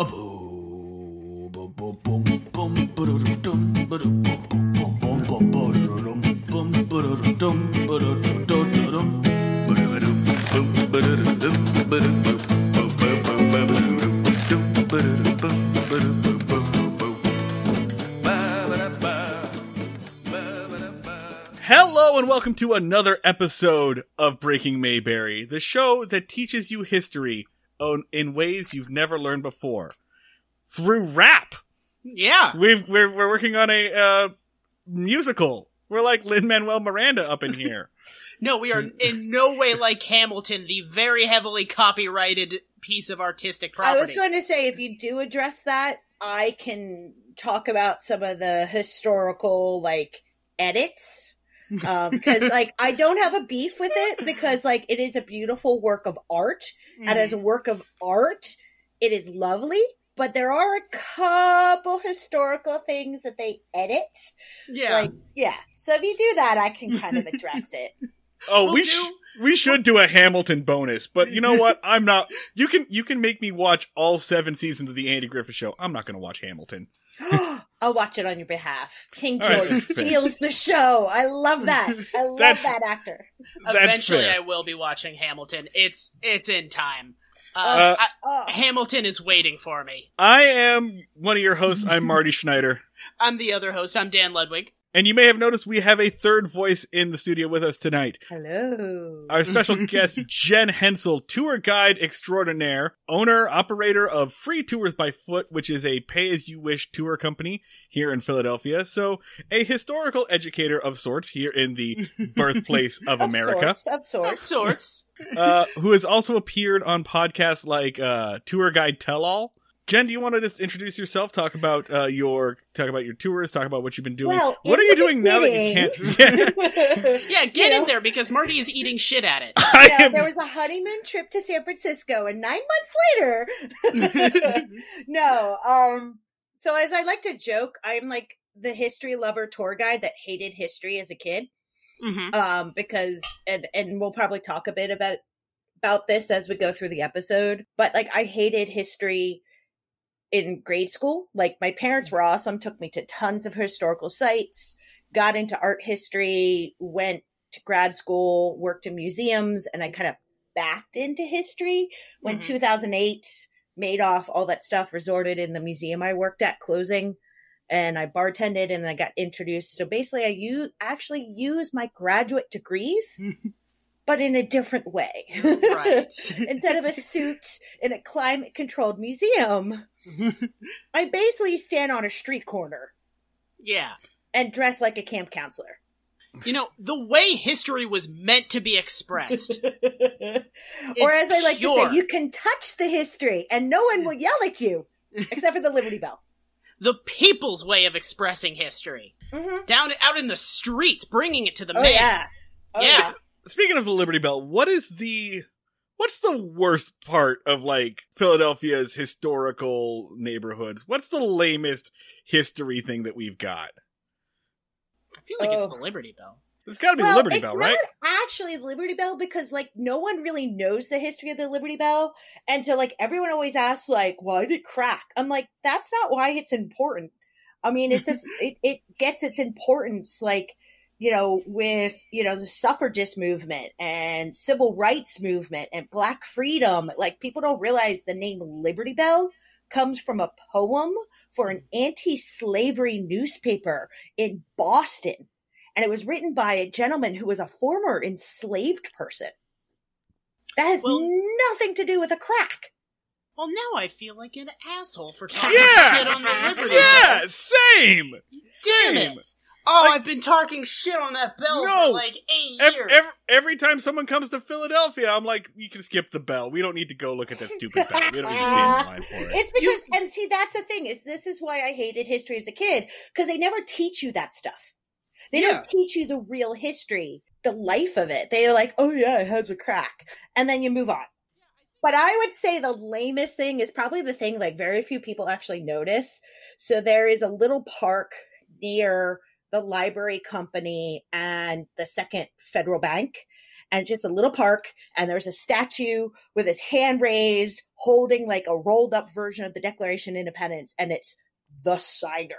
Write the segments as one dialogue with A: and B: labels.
A: Hello and welcome to another episode of Breaking Mayberry, the show that teaches you history in ways you've never learned before. Through rap!
B: Yeah!
A: We're working on a musical. We're like Lin-Manuel Miranda up in here.
B: No, we are in no way like Hamilton, the very heavily copyrighted piece of artistic property.
C: I was going to say, if you do address that, I can talk about some of the historical, edits. Because, I don't have a beef with it, because, it is a beautiful work of art, and as a work of art, it is lovely, but there are a couple historical things that they edit.
B: Yeah.
C: So if you do that, I can kind of address it.
A: Oh, we should do a Hamilton bonus, but you know what? I'm not. You can make me watch all 7 seasons of the Andy Griffith Show. I'm not going to watch Hamilton.
C: I'll watch it on your behalf. King George steals the show. I love that. I love that actor.
B: Eventually, I will be watching Hamilton. It's in time. Hamilton is waiting for me.
A: I am one of your hosts. I'm Marty Schneider.
B: I'm the other host. I'm Dan Ludwig.
A: And you may have noticed we have a third voice in the studio with us tonight.
C: Hello.
A: Our special guest, Jenn Hensell, tour guide extraordinaire, owner, operator of Free Tours by Foot, which is a pay-as-you-wish tour company here in Philadelphia. So, a historical educator of sorts here in the birthplace of America.
C: Of sorts.
A: Who has also appeared on podcasts like Tour Guide Tell All. Jen, do you want to just introduce yourself? Talk about your tours. Talk about what you've been doing.
C: Well,
A: what are you doing now that you can't?
B: Yeah, get in there because Marty is eating shit at it.
C: There was a honeymoon trip to San Francisco, and 9 months later, no. So as I like to joke, I'm like the history lover tour guide that hated history as a kid.
B: Mm-hmm.
C: Because and we'll probably talk a bit about this as we go through the episode. But I hated history in grade school. My parents were awesome, took me to tons of historical sites, got into art history, went to grad school, worked in museums, and I kind of backed into history when 2008 Madoff, all that stuff resorted in the museum I worked at closing, and I bartended and I got introduced. So basically I actually use my graduate degrees but in a different way.
B: Right.
C: Instead of a suit in a climate-controlled museum, I basically stand on a street corner.
B: Yeah.
C: And dress like a camp counselor.
B: You know, the way history was meant to be expressed.
C: Or as I like to say, you can touch the history and no one will yell at you, except for the Liberty Bell.
A: The
B: people's way of expressing history.
C: Mm-hmm.
B: Out in the streets, bringing it to the man.
C: Yeah.
B: Yeah.
A: Speaking of the Liberty Bell, what's the worst part of Philadelphia's historical neighborhoods? What's the lamest history thing that we've got?
B: I feel like it's the Liberty Bell.
A: It's got to be the Liberty Bell, right?
C: It's not actually the Liberty Bell because no one really knows the history of the Liberty Bell, and so everyone always asks why did it crack? I'm like, that's not why it's important. I mean, it's just it gets its importance with, the suffragist movement and civil rights movement and Black freedom. People don't realize the name Liberty Bell comes from a poem for an anti-slavery newspaper in Boston. And it was written by a gentleman who was a former enslaved person. That has nothing to do with a crack.
B: Well, now I feel like an asshole for talking shit on the Liberty Bell.
A: Yeah, same!
B: Damn it! Oh, I've been talking shit on that bell for 8 years.
A: Every time someone comes to Philadelphia, I'm like, you can skip the bell. We don't need to go look at that stupid bell. We don't need to stand in line for it.
C: It's because, and see, that's the thing, this is why I hated history as a kid, because they never teach you that stuff. They don't teach you the real history, the life of it. They're like, oh yeah, it has a crack. And then you move on. But I would say the lamest thing is probably the thing very few people actually notice. So there is a little park near the library company and the Second Federal Bank. and it's just a little park, and there's a statue with his hand raised, holding like a rolled up version of the Declaration of Independence, and it's the signer.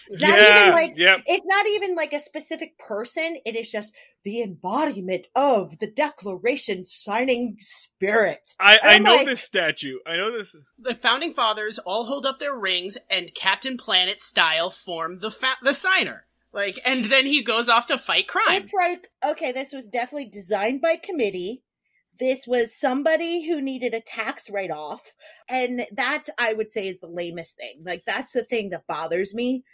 C: It's not even like it's not even like a specific person. It is just the embodiment of the Declaration signing spirit.
A: I know this statue. I know this.
B: The founding fathers all hold up their rings and Captain Planet style form the signer. Like, and then he goes off to fight crime.
C: It's like, okay, this was definitely designed by committee. This was somebody who needed a tax write-off. And that, I would say, is the lamest thing. Like, that's the thing that bothers me.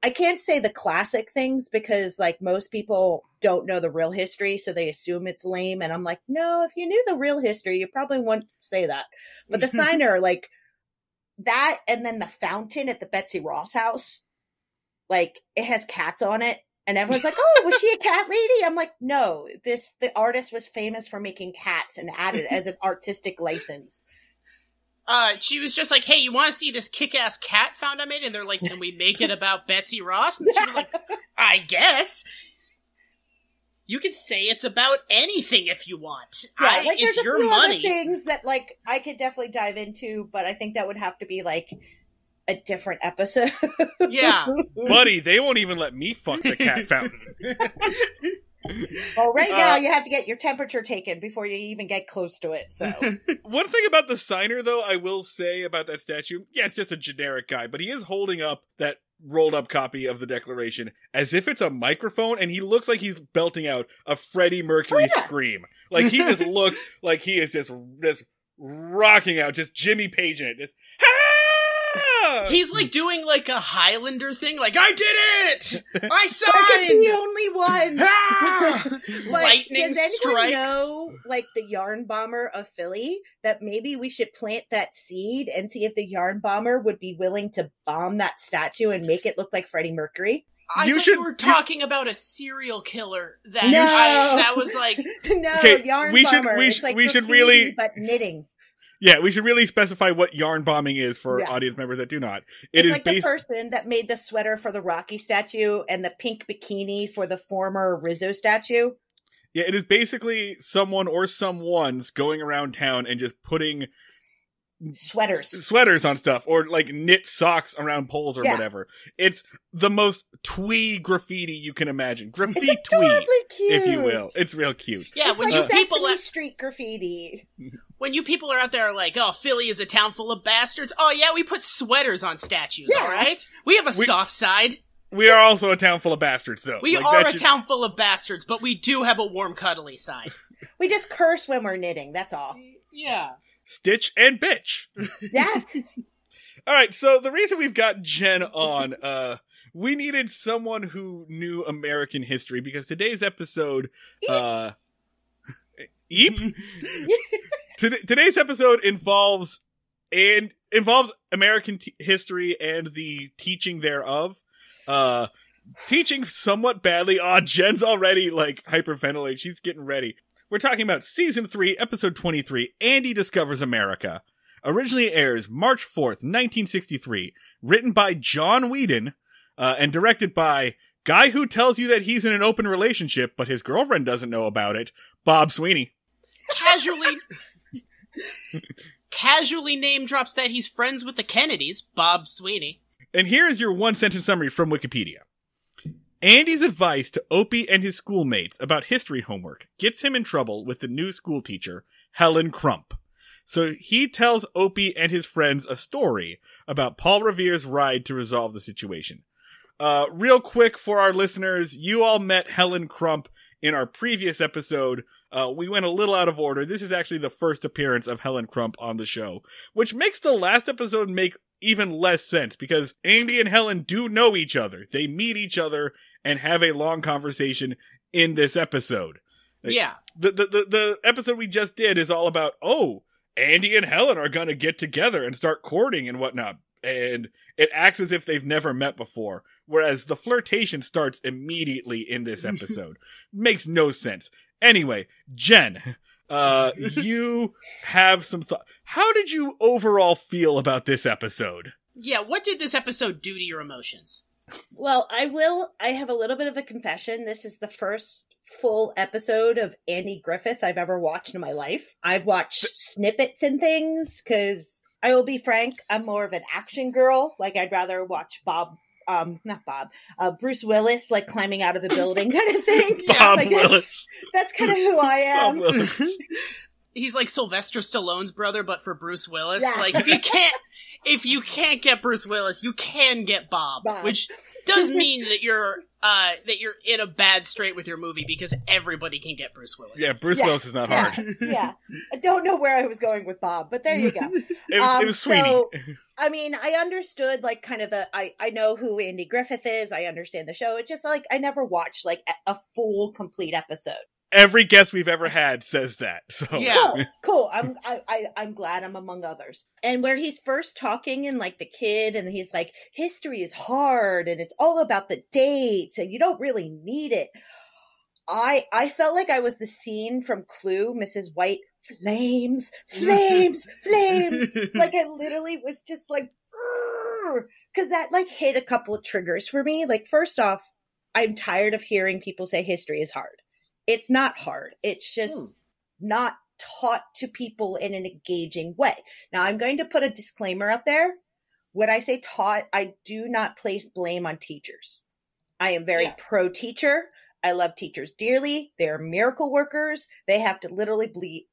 C: I can't say the classic things because, like, most people don't know the real history, so they assume it's lame. And I'm like, no, if you knew the real history, you probably wouldn't say that. But the signer, like, that and then the fountain at the Betsy Ross house, like, it has cats on it. And everyone's like, oh, was she a cat lady? I'm like, no, the artist was famous for making cats and added as an artistic license.
B: She was just like, hey, you want to see this kick-ass cat found I made? And they're like, can we make it about Betsy Ross? And she was like, I guess. You can say it's about anything if you want.
C: Yeah, like,
B: it's your money.
C: Other things that, like, I could definitely dive into, but I think that would have to be, like, a different episode.
B: Yeah.
A: Buddy, they won't even let me fuck the cat fountain.
C: Well, right now you have to get your temperature taken before you even get close to it, so.
A: One thing about the signer, though, I will say about that statue, yeah, it's just a generic guy, but he is holding up that rolled up copy of the Declaration as if it's a microphone, and he looks like he's belting out a Freddie Mercury scream. Like, he just looks like he is just rocking out, just Jimmy Page in it, just,
B: he's like doing like a Highlander thing, like, I did it! I signed!
C: I'm the only one! Like,
B: lightning
C: does anyone
B: strikes.
C: know, like, the yarn bomber of Philly, that maybe we should plant that seed and see if the yarn bomber would be willing to bomb that statue and make it look like Freddie Mercury?
B: I thought you were talking about a serial killer. That was like...
C: No,
A: okay,
C: yarn bomber.
A: We
C: it's like
A: should really...
C: but knitting.
A: Yeah, we should really specify what yarn bombing is for audience members that do not.
C: It's like the person that made the sweater for the Rocky statue and the pink bikini for the former Rizzo statue.
A: Yeah, it is basically someone or someone's going around town and just putting sweaters on stuff, or like knit socks around poles or whatever. It's the most twee graffiti you can imagine. Graffiti twee,
C: cute,
A: if you will. It's real cute.
B: Yeah,
C: it's
B: when
C: like
B: you people
C: street graffiti.
B: When you people are out there like, oh, Philly is a town full of bastards. Oh yeah, we put sweaters on statues. All right, we have a soft side.
A: We are also a town full of bastards, though.
B: We are a town full of bastards, but we do have a warm, cuddly side.
C: We just curse when we're knitting. That's all.
B: Yeah.
A: Stitch and bitch.
C: Yes.
A: All right, so the reason we've got Jenn on, we needed someone who knew American history, because today's episode, today's episode involves American history and the teaching thereof. Teaching somewhat badly. Jenn's already like hyperventilating. She's getting ready. We're talking about Season 3, Episode 23, Andy Discovers America. Originally airs March 4th, 1963. Written by John Whedon, and directed by guy who tells you that he's in an open relationship, but his girlfriend doesn't know about it, Bob Sweeney.
B: Casually name drops that he's friends with the Kennedys, Bob Sweeney.
A: And here is your one-sentence summary from Wikipedia. Andy's advice to Opie and his schoolmates about history homework gets him in trouble with the new school teacher, Helen Crump. So he tells Opie and his friends a story about Paul Revere's ride to resolve the situation. Real quick for our listeners, you all met Helen Crump in our previous episode. We went a little out of order. This is actually the first appearance of Helen Crump on the show, which makes the last episode make even less sense, because Andy and Helen do know each other. They meet each other and have a long conversation in this episode.
B: Yeah.
A: The episode we just did is all about, Andy and Helen are going to get together and start courting and whatnot. And it acts as if they've never met before. Whereas the flirtation starts immediately in this episode. Makes no sense. Anyway, Jenn, you have some thought. How did you overall feel about this episode?
B: Yeah, what did this episode do to your emotions?
C: Well, I have a little bit of a confession. This is the first full episode of Andy Griffith I've ever watched in my life. I've watched snippets and things because I will be frank, I'm more of an action girl. Like, I'd rather watch Bruce Willis, like, climbing out of a building kind of thing.
A: Bob
C: like,
A: Willis.
C: That's kind of who I am.
A: Bob Willis.
B: He's like Sylvester Stallone's brother, but for Bruce Willis.
C: Yeah.
B: Like, if you can't get Bruce Willis, you can get Bob. Which does mean that you're in a bad strait with your movie, because everybody can get Bruce Willis.
A: Yeah, Bruce Willis is not hard.
C: Yeah. I don't know where I was going with Bob, but there you go.
A: It was Sweeney.
C: So, I mean, I understood, like, kind of I know who Andy Griffith is. I understand the show. It's just, like, I never watched, like, a full, complete episode.
A: Every guest we've ever had says that. So
B: Yeah.
C: Cool. I'm glad I'm among others. And where he's first talking and, like, the kid, and he's like, history is hard and it's all about the dates and you don't really need it. I felt like I was the scene from Clue, Mrs. White, flames. Like, I literally was just like, because that, like, hit a couple of triggers for me. Like, first off, I'm tired of hearing people say history is hard. It's not hard. It's just not taught to people in an engaging way. Now, I'm going to put a disclaimer out there. When I say taught, I do not place blame on teachers. I am very pro-teacher. I love teachers dearly. They're miracle workers. They have to literally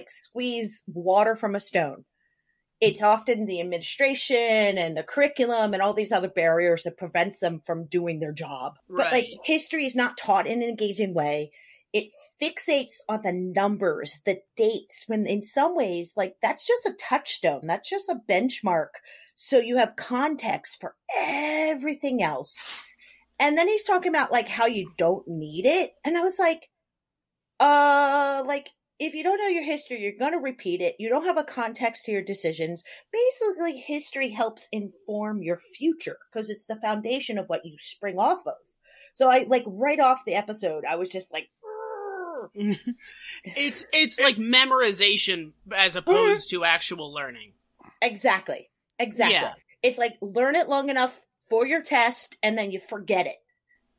C: squeeze water from a stone. It's often the administration and the curriculum and all these other barriers that prevents them from doing their job.
B: Right.
C: But, like, history is not taught in an engaging way. It fixates on the numbers, the dates, when in some ways, like, that's just a touchstone. That's just a benchmark. So you have context for everything else. And then he's talking about, like, how you don't need it. And I was like, if you don't know your history, you're going to repeat it. You don't have a context to your decisions. Basically, history helps inform your future because it's the foundation of what you spring off of. So I, like, right off the episode, I was just like,
B: It's like memorization as opposed to actual learning.
C: Exactly. Yeah. It's like, learn it long enough for your test, and then you forget it.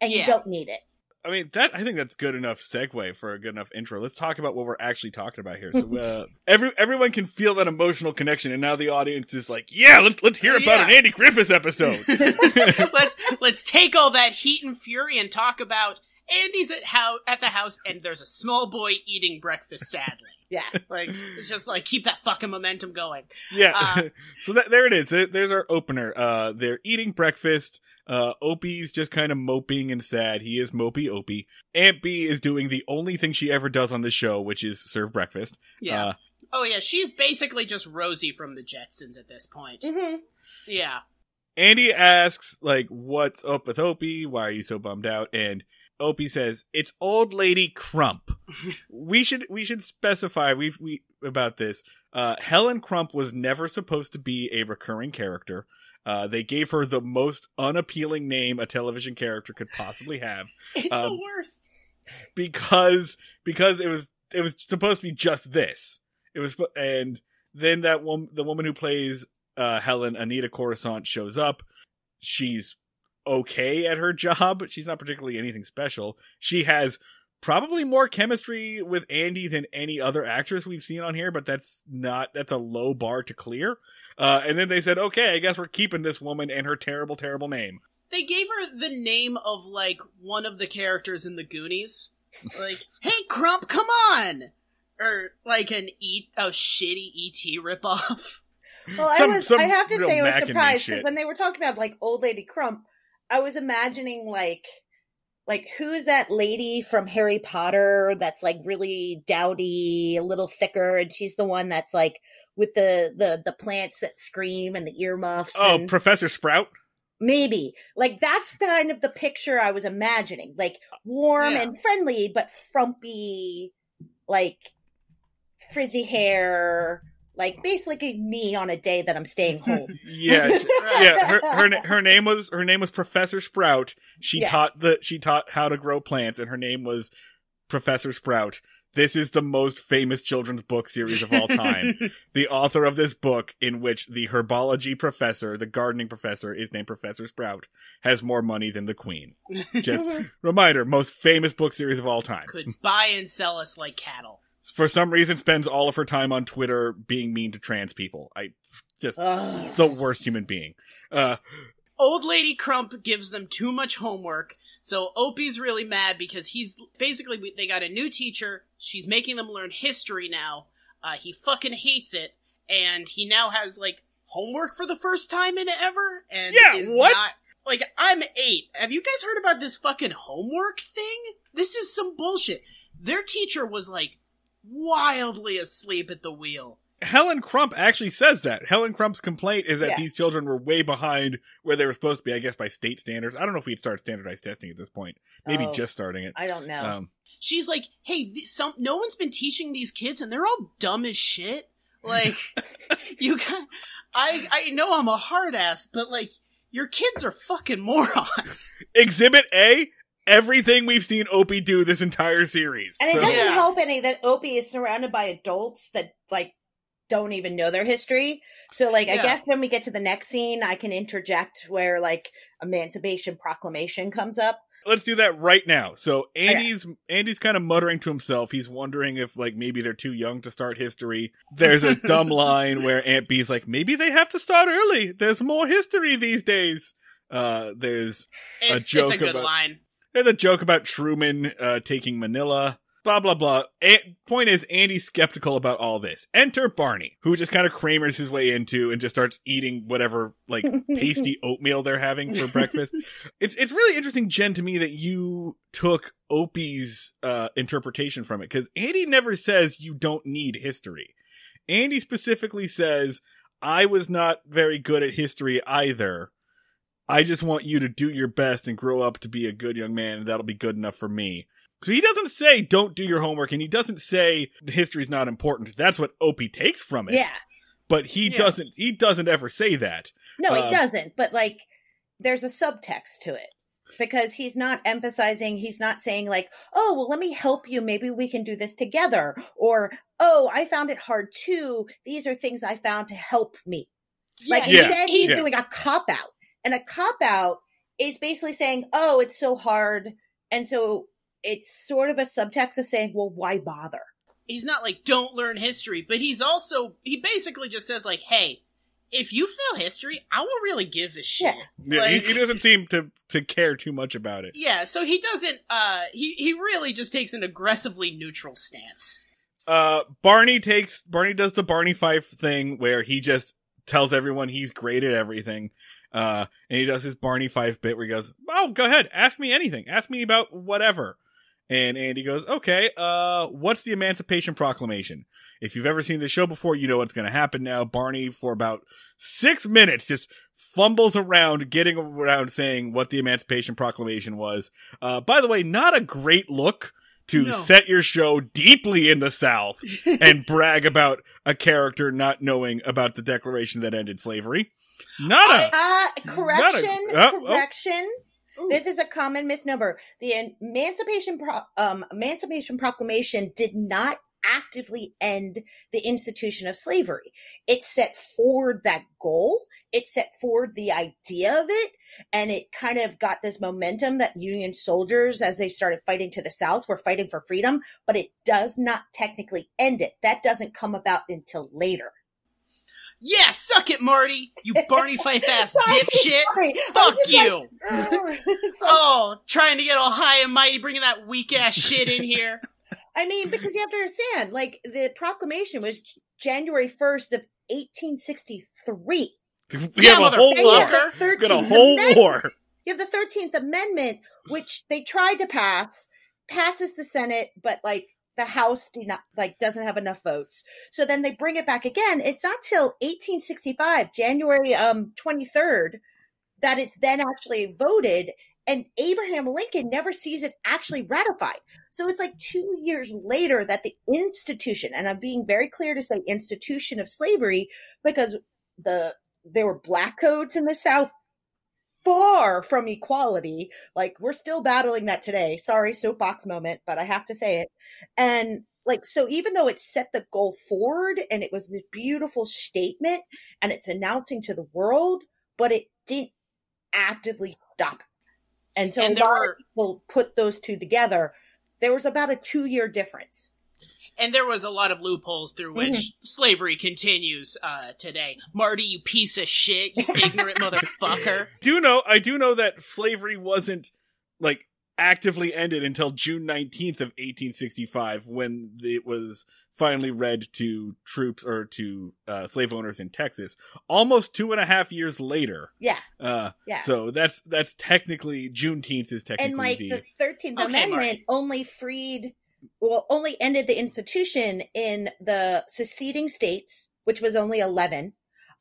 C: And you don't need it.
A: I mean, I think that's good enough segue for a good enough intro. Let's talk about what we're actually talking about here. So everyone can feel that emotional connection, and now the audience is like, yeah, let's hear about an Andy Griffith episode.
B: let's take all that heat and fury and talk about Andy's at the house, and there's a small boy eating breakfast sadly.
C: Yeah.
B: Like, it's just like, keep that fucking momentum going.
A: Yeah. So there it is. There's our opener. They're eating breakfast. Opie's just kind of moping and sad. He is mopey Opie. Aunt B is doing the only thing she ever does on the show, which is serve breakfast.
B: Yeah. She's basically just Rosie from the Jetsons at this point.
C: Mm-hmm.
B: Yeah.
A: Andy asks, like, what's up with Opie? Why are you so bummed out? And Opie says, it's old lady Crump. we should specify about this. Helen Crump was never supposed to be a recurring character. They gave her the most unappealing name a television character could possibly have.
B: It's the worst.
A: Because it was supposed to be just this. It was, and then the woman who plays Helen, Anita Coruscant, shows up. She's okay at her job. She's not particularly anything special. She has probably more chemistry with Andy than any other actress we've seen on here, but that's a low bar to clear. And then they said, okay, I guess we're keeping this woman and her terrible, terrible name.
B: They gave her the name of, like, one of the characters in the Goonies. Like, hey, Crump, come on! Or, like, shitty E.T. ripoff.
C: Well, I have to say I was surprised, because when they were talking about, like, old lady Crump, I was imagining, like, who's that lady from Harry Potter that's, like, really dowdy, a little thicker, and she's the one that's, like, with the plants that scream and the earmuffs.
A: Oh, Professor Sprout?
C: Maybe. Like, that's kind of the picture I was imagining. Like, warm and friendly, but frumpy, like, frizzy hair, like, basically me on a day that I'm staying home.
A: Her name was Professor Sprout. She taught how to grow plants, and her name was Professor Sprout. This is the most famous children's book series of all time. The author of this book, in which the herbology professor, the gardening professor, is named Professor Sprout, has more money than the queen. Just reminder, most famous book series of all time.
B: Could buy and sell us like cattle.
A: For some reason, spends all of her time on Twitter being mean to trans people. The worst human being.
B: Old Lady Crump gives them too much homework. So Opie's really mad because they got a new teacher. She's making them learn history now. He fucking hates it. And he now has, like, homework for the first time in ever. And
A: what?
B: I'm 8. Have you guys heard about this fucking homework thing? This is some bullshit. Their teacher was, like, wildly asleep at the wheel.
A: Helen Crump actually says that. Helen Crump's complaint is that these children were way behind where they were supposed to be, I guess, by state standards. I don't know if we'd start standardized testing at this point. Maybe just starting it.
C: I don't know.
B: She's like, hey, no one's been teaching these kids, and they're all dumb as shit. Like, I know I'm a hard ass, but, like, your kids are fucking morons.
A: Exhibit A, everything we've seen Opie do this entire series.
C: And it doesn't help any that Opie is surrounded by adults that, like, don't even know their history. So, like, I guess when we get to the next scene, I can interject where, like, Emancipation Proclamation comes up.
A: Let's do that right now. So Andy's kind of muttering to himself. He's wondering if, like, maybe they're too young to start history. There's a dumb line where Aunt Bee's like, maybe they have to start early. There's more history these days. There's a joke
B: it's a good line.
A: There's a joke about Truman taking Manila. Blah, blah, blah. Point is, Andy's skeptical about all this. Enter Barney, who just kind of Kramers his way into and just starts eating whatever, like, pasty oatmeal they're having for breakfast. It's really interesting, Jen, to me that you took Opie's interpretation from it, because Andy never says you don't need history. Andy specifically says, I was not very good at history either. I just want you to do your best and grow up to be a good young man, and that'll be good enough for me. So he doesn't say don't do your homework, and he doesn't say the history's not important. That's what Opie takes from it.
C: Yeah.
A: But he doesn't ever say that.
C: No, he doesn't. But, like, there's a subtext to it. Because he's not emphasizing, he's not saying, like, oh, well, let me help you. Maybe we can do this together. Or, oh, I found it hard too. These are things I found to help me. Like, instead he's doing a cop-out. And a cop-out is basically saying, oh, it's so hard. And so it's sort of a subtext of saying, well, why bother?
B: He's not like, don't learn history, but he basically just says, like, hey, if you fail history, I won't really give a shit.
A: Yeah, like, he doesn't seem to care too much about it.
B: Yeah, so he doesn't, he really just takes an aggressively neutral stance.
A: Barney does the Barney Fife thing where he just tells everyone he's great at everything. And he does his Barney Fife bit where he goes, oh, go ahead, ask me anything. Ask me about whatever. And Andy goes, okay, what's the Emancipation Proclamation? If you've ever seen the show before, you know what's going to happen now. Barney, for about 6 minutes, just fumbles around, getting around saying what the Emancipation Proclamation was. By the way, not a great look to set your show deeply in the South and brag about a character not knowing about the declaration that ended slavery.
C: Correction. This is a common misnomer. The Emancipation Proclamation did not actively end the institution of slavery. It set forward that goal. It set forward the idea of it. And it kind of got this momentum that Union soldiers, as they started fighting to the South, were fighting for freedom. But it does not technically end it. That doesn't come about until later.
B: Yeah, suck it, Marty! You Barney Fife ass dipshit! Fuck you! Trying to get all high and mighty, bringing that weak ass shit in here.
C: I mean, because you have to understand, like, the proclamation was January 1st of 1863.
A: We have a whole war. Got a whole war.
C: You have the 13th Amendment, which they tried to passes the Senate, but, like, the House doesn't have enough votes. So then they bring it back again. It's not till 1865, January 23rd, that it's then actually voted. And Abraham Lincoln never sees it actually ratified. So it's like 2 years later that the institution, and I'm being very clear to say institution of slavery, because there were black codes in the South, far from equality. Like, we're still battling that today. Sorry, soapbox moment, but I have to say it. And like, so even though it set the goal forward and it was this beautiful statement and it's announcing to the world, but it didn't actively stop it. And so a lot of people put those two together. There was about a 2-year difference.
B: And there was a lot of loopholes through which slavery continues today. Marty, you piece of shit, you ignorant motherfucker.
A: I do know that slavery wasn't, like, actively ended until June 19th of 1865, when it was finally read to troops or to slave owners in Texas. Almost 2.5 years later.
C: Yeah.
A: So that's technically, Juneteenth is technically
C: and like the 13th Amendment only ended the institution in the seceding states, which was only 11.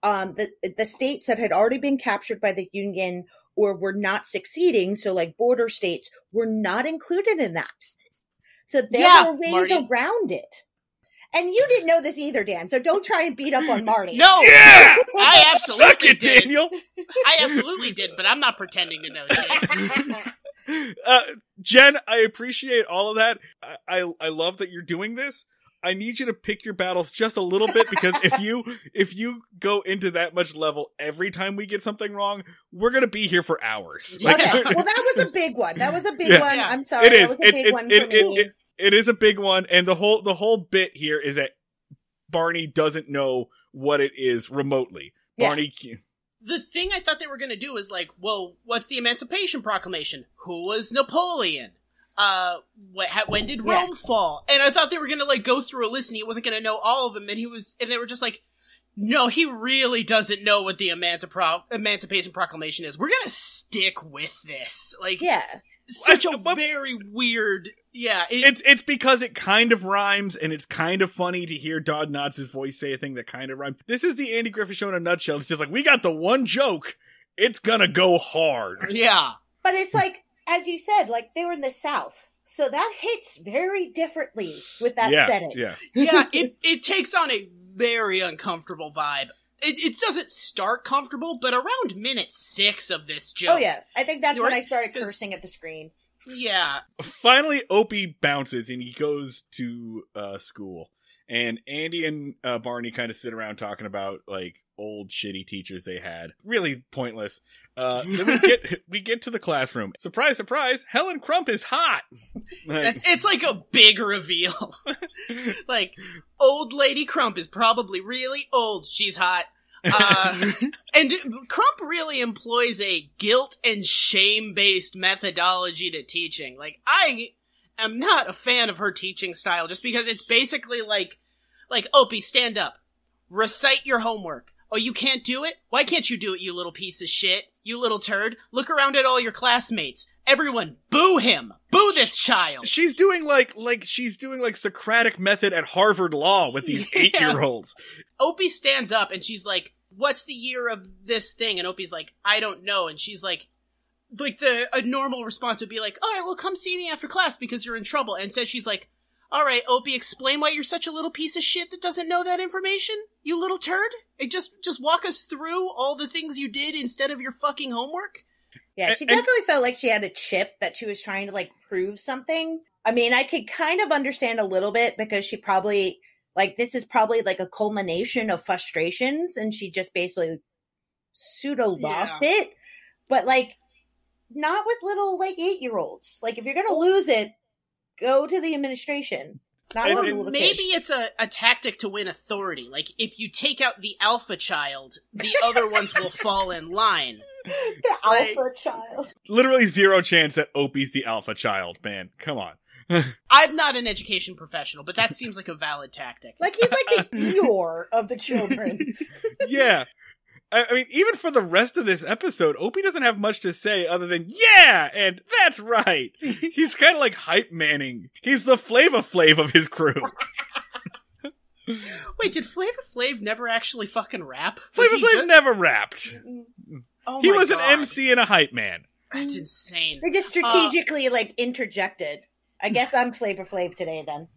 C: The states that had already been captured by the Union or were not succeeding, so like border states, were not included in that. So there were ways around it. And you didn't know this either, Dan, so don't try and beat up on Marty.
B: No!
A: Yeah!
B: I absolutely
A: Suck it,
B: did.
A: Daniel!
B: I absolutely did, but I'm not pretending to know shit.
A: Jen, I appreciate all of that. I love that you're doing this. I need you to pick your battles just a little bit, because if you go into that much level every time we get something wrong, we're gonna be here for hours.
C: Okay. Well, that was a big one. That was a big one. Yeah. I'm sorry.
A: It is.
C: That was a big one for me.
A: It is a big one, and the whole bit here is that Barney doesn't know what it is remotely.
C: Yeah.
A: Barney.
B: The thing I thought they were going to do is like, well, what's the Emancipation Proclamation? Who was Napoleon? When did Rome fall? And I thought they were going to like go through a list, and he wasn't going to know all of them. And they were just like, no, he really doesn't know what the Emancipation Proclamation is. We're going to stick with this. Like,
C: yeah.
B: Such a very weird,
A: It's because it kind of rhymes, and it's kind of funny to hear Don Knotts' voice say a thing that kind of rhymes. This is the Andy Griffith Show in a nutshell. It's just like, we got the one joke. It's gonna go hard.
B: Yeah.
C: But it's like, as you said, like, they were in the South. So that hits very differently with that setting.
A: Yeah.
B: Yeah, it takes on a very uncomfortable vibe. It doesn't start comfortable, but around minute 6 of this joke.
C: Oh, yeah. I think that's when I started cursing at the screen.
B: Yeah.
A: Finally, Opie bounces, and he goes to school. And Andy and Barney kind of sit around talking about, like, old shitty teachers they had. Really pointless. Then we get to the classroom. Surprise, surprise, Helen Crump is hot!
B: It's like a big reveal. Like, old lady Crump is probably really old. She's hot. And Crump really employs a guilt and shame-based methodology to teaching. Like, I am not a fan of her teaching style, just because it's basically like, Opie, stand up. Recite your homework. Oh, you can't do it? Why can't you do it, you little piece of shit? You little turd. Look around at all your classmates. Everyone, boo him. Boo this child.
A: She's doing like Socratic method at Harvard Law with these 8-year-olds.
B: Opie stands up and she's like, what's the year of this thing? And Opie's like, I don't know. And she's like a normal response would be like, all right, well, come see me after class because you're in trouble. And instead she's like, all right, Opie, explain why you're such a little piece of shit that doesn't know that information, you little turd. And just walk us through all the things you did instead of your fucking homework.
C: Yeah, she definitely felt like she had a chip that she was trying to, like, prove something. I mean, I could kind of understand a little bit because she probably, like, this is probably, like, a culmination of frustrations, and she just basically pseudo-lost it. But, like, not with little, like, 8-year-olds. Like, if you're gonna lose it, go to the administration.
B: Or maybe it's a tactic to win authority. Like, if you take out the alpha child, the other ones will fall in line.
C: The alpha child.
A: Literally zero chance that Opie's the alpha child, man. Come on.
B: I'm not an education professional, but that seems like a valid tactic.
C: Like, he's like the Eeyore of the children.
A: Yeah. I mean, even for the rest of this episode, Opie doesn't have much to say other than, yeah, and that's right. He's kind of like hype manning. He's the Flava Flav of his crew.
B: Wait, did Flava Flav never actually fucking rap?
A: Flava Flav never rapped.
B: Oh
A: he
B: my
A: was
B: God.
A: an MC and a hype man.
B: That's insane.
C: They just strategically, like, interjected. I guess I'm Flavor Flav today, then.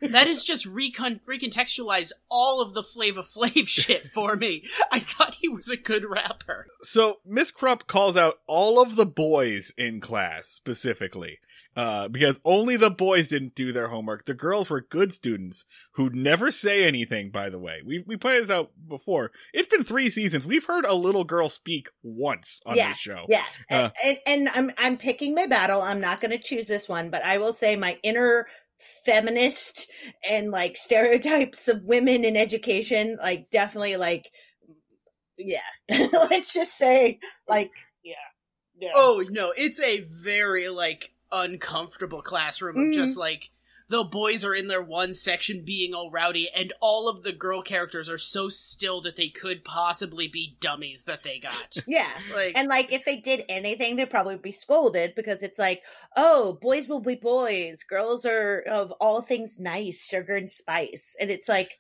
B: That is just recontextualize all of the Flava Flav shit for me. I thought he was a good rapper.
A: So Miss Crump calls out all of the boys in class specifically, because only the boys didn't do their homework. The girls were good students who never say anything, by the way. We pointed this out before. It's been 3 seasons. We've heard a little girl speak once on this show.
C: Yeah. And I'm picking my battle. I'm not going to choose this one, but I will say my inner feminist and like stereotypes of women in education, like definitely like, yeah. Let's just say like, yeah.
B: Oh no, it's a very like uncomfortable classroom of just like the boys are in their one section being all rowdy and all of the girl characters are so still that they could possibly be dummies that they got.
C: Yeah. And like if they did anything, they'd probably be scolded because it's like, oh, boys will be boys. Girls are of all things nice, sugar and spice. And it's like,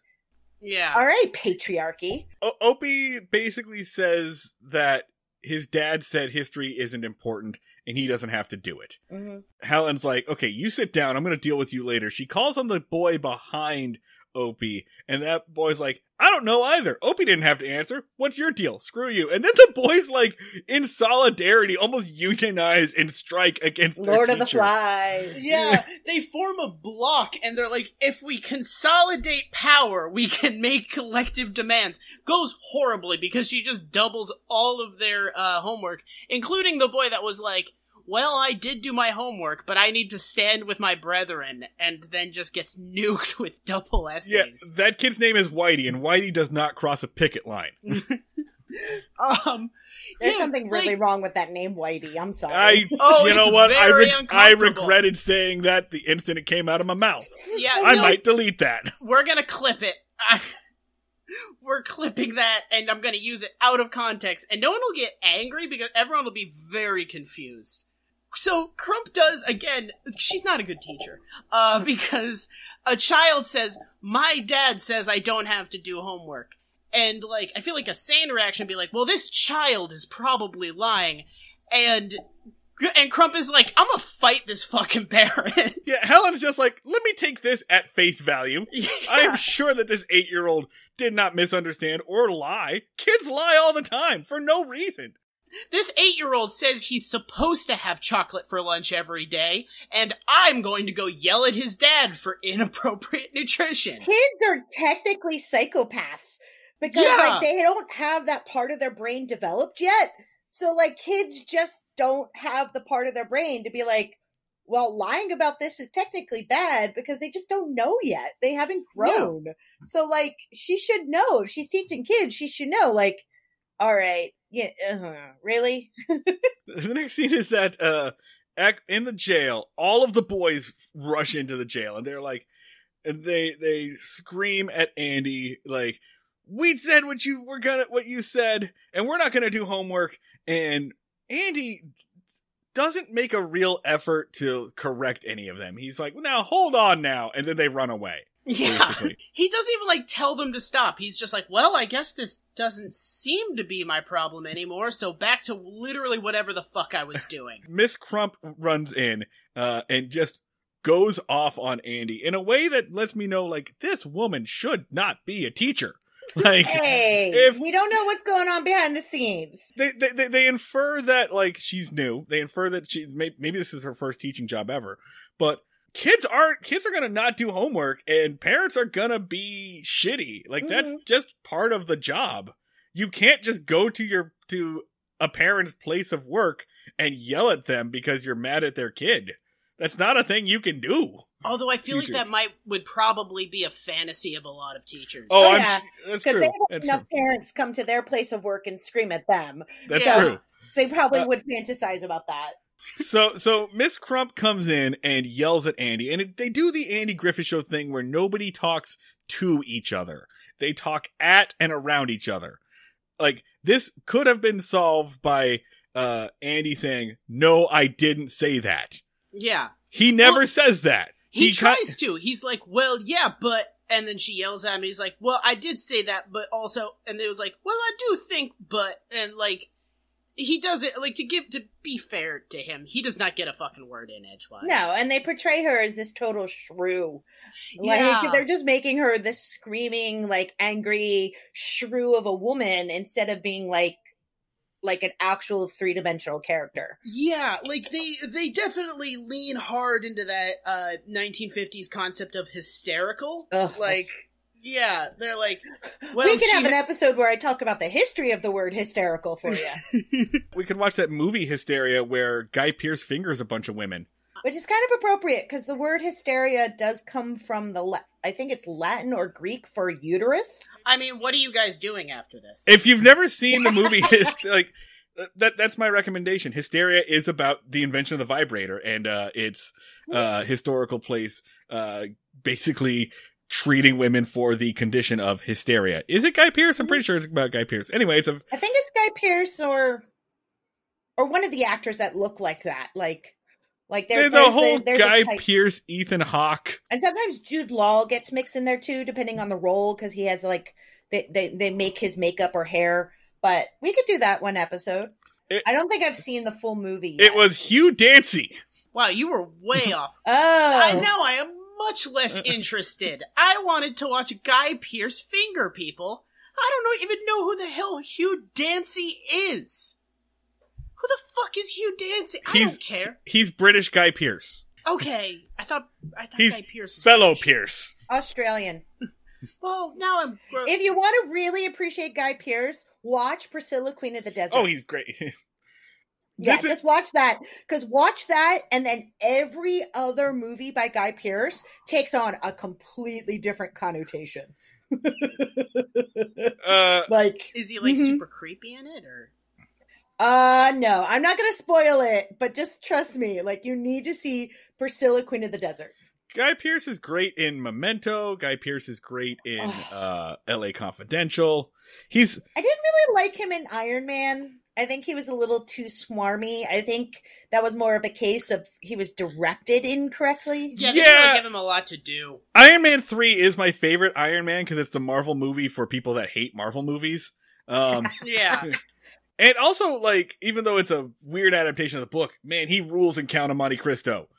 B: yeah.
C: All right, patriarchy.
A: Opie basically says that his dad said history isn't important and he doesn't have to do it. Mm-hmm. Helen's like, okay, you sit down. I'm going to deal with you later. She calls on the boy behind Opie, and that boy's like, I don't know either. Opie didn't have to answer. What's your deal? Screw you. And then the boys, like, in solidarity, almost unionize and strike against their
C: Lord
A: teacher.
C: of the Flies.
B: Yeah, they form a block, and they're like, if we consolidate power, we can make collective demands. Goes horribly, because she just doubles all of their homework, including the boy that was like, well, I did do my homework, but I need to stand with my brethren, and then just gets nuked with double essays.
A: Yeah, that kid's name is Whitey, and Whitey does not cross a picket line.
C: There's something really wrong with that name, Whitey. I'm sorry.
A: You know what? I regretted saying that the instant it came out of my mouth.
B: Yeah,
A: I might delete that.
B: We're gonna clip it. We're clipping that, and I'm gonna use it out of context, and no one will get angry because everyone will be very confused. So Crump does, again, she's not a good teacher, because a child says, my dad says I don't have to do homework. And, like, I feel like a sane reaction would be like, well, this child is probably lying. And Crump is like, I'm gonna fight this fucking parent.
A: Yeah, Helen's just like, let me take this at face value. Yeah. I am sure that this 8-year-old did not misunderstand or lie. Kids lie all the time, for no reason.
B: This 8-year-old says he's supposed to have chocolate for lunch every day, and I'm going to go yell at his dad for inappropriate nutrition.
C: Kids are technically psychopaths because like they don't have that part of their brain developed yet. So like kids just don't have the part of their brain to be like, well, lying about this is technically bad because they just don't know yet. They haven't grown. No. So like she should know. If she's teaching kids, she should know like, all right. Yeah, really?
A: The next scene is that in the jail, all of the boys rush into the jail, and they're like, and they scream at Andy like, "We said what you said, and we're not gonna do homework." And Andy doesn't make a real effort to correct any of them. He's like, "Now hold on, now," and then they run away.
B: Yeah,
A: basically.
B: He doesn't even, like, tell them to stop. He's just like, well, I guess this doesn't seem to be my problem anymore, so back to literally whatever the fuck I was doing.
A: Miss Crump runs in, and just goes off on Andy in a way that lets me know, like, this woman should not be a teacher. Like,
C: hey, we don't know what's going on behind the scenes.
A: They infer that, like, she's new. They infer that maybe this is her first teaching job ever, but kids are gonna not do homework, and parents are gonna be shitty. Like, that's just part of the job. You can't just go to a parent's place of work and yell at them because you're mad at their kid. That's not a thing you can do.
B: Although I feel like that would probably be a fantasy of a lot of teachers.
C: Oh yeah, that's true. Because they have enough parents come to their place of work and scream at them.
A: That's true.
C: So they probably would fantasize about that.
A: So Miss Crump comes in and yells at Andy, and they do the Andy Griffith Show thing where nobody talks to each other. They talk at and around each other. Like, this could have been solved by Andy saying, "No, I didn't say that."
B: Yeah.
A: He never says that.
B: He tries to. He's like, well, yeah, but... And then she yells at him, and he's like, well, I did say that, but also... And they was like, well, I do think, but... And, like... he doesn't, like, to be fair to him, he does not get a fucking word in edgewise.
C: No, and they portray her as this total shrew.
B: Yeah.
C: Like, they're just making her this screaming, like, angry shrew of a woman instead of being, like an actual three-dimensional character.
B: Yeah, like, they definitely lean hard into that 1950s concept of hysterical.
C: Ugh.
B: Like, yeah, they're like, well,
C: we can have an episode where I talk about the history of the word hysterical for you.
A: We could watch that movie Hysteria where Guy Pearce fingers a bunch of women.
C: Which is kind of appropriate, because the word hysteria does come from I think it's Latin or Greek for uterus.
B: I mean, what are you guys doing after this?
A: If you've never seen the movie, that's my recommendation. Hysteria is about the invention of the vibrator and its historical place, basically treating women for the condition of hysteria. Is it Guy Pearce? I'm pretty sure it's about Guy Pearce. Anyway, I think
C: it's Guy Pearce or one of the actors that look like that. Like there's
A: the whole
C: there's
A: Guy Pearce, Ethan Hawke.
C: And sometimes Jude Law gets mixed in there too, depending on the role, because he has like they make his makeup or hair. But we could do that one episode. I don't think I've seen the full movie yet.
A: It was Hugh Dancy.
B: Wow, you were way off.
C: Oh.
B: I know, I am much less interested. I wanted to watch Guy Pearce finger people. I don't even know who the hell Hugh Dancy is. Who the fuck is Hugh Dancy? I don't care.
A: He's British Guy Pearce.
B: Okay, I thought
A: he's
B: Guy Pearce was
A: fellow
B: British.
A: Pearce.
C: Australian.
B: Well, now I'm...
C: If you want to really appreciate Guy Pearce, watch Priscilla, Queen of the Desert.
A: Oh, he's great.
C: Yeah, just watch that. Because watch that, and then every other movie by Guy Pearce takes on a completely different connotation. Like,
B: is he like super creepy in it, or?
C: No, I'm not gonna spoil it, but just trust me. Like, you need to see Priscilla, Queen of the Desert.
A: Guy Pearce is great in Memento. Guy Pearce is great in L.A. Confidential. I
C: didn't really like him in Iron Man. I think he was a little too smarmy. I think that was more of a case of he was directed incorrectly.
B: Yeah, they didn't really give him a lot to do.
A: Iron Man 3 is my favorite Iron Man because it's the Marvel movie for people that hate Marvel movies.
B: Yeah.
A: And also, like, even though it's a weird adaptation of the book, man, he rules in Count of Monte Cristo.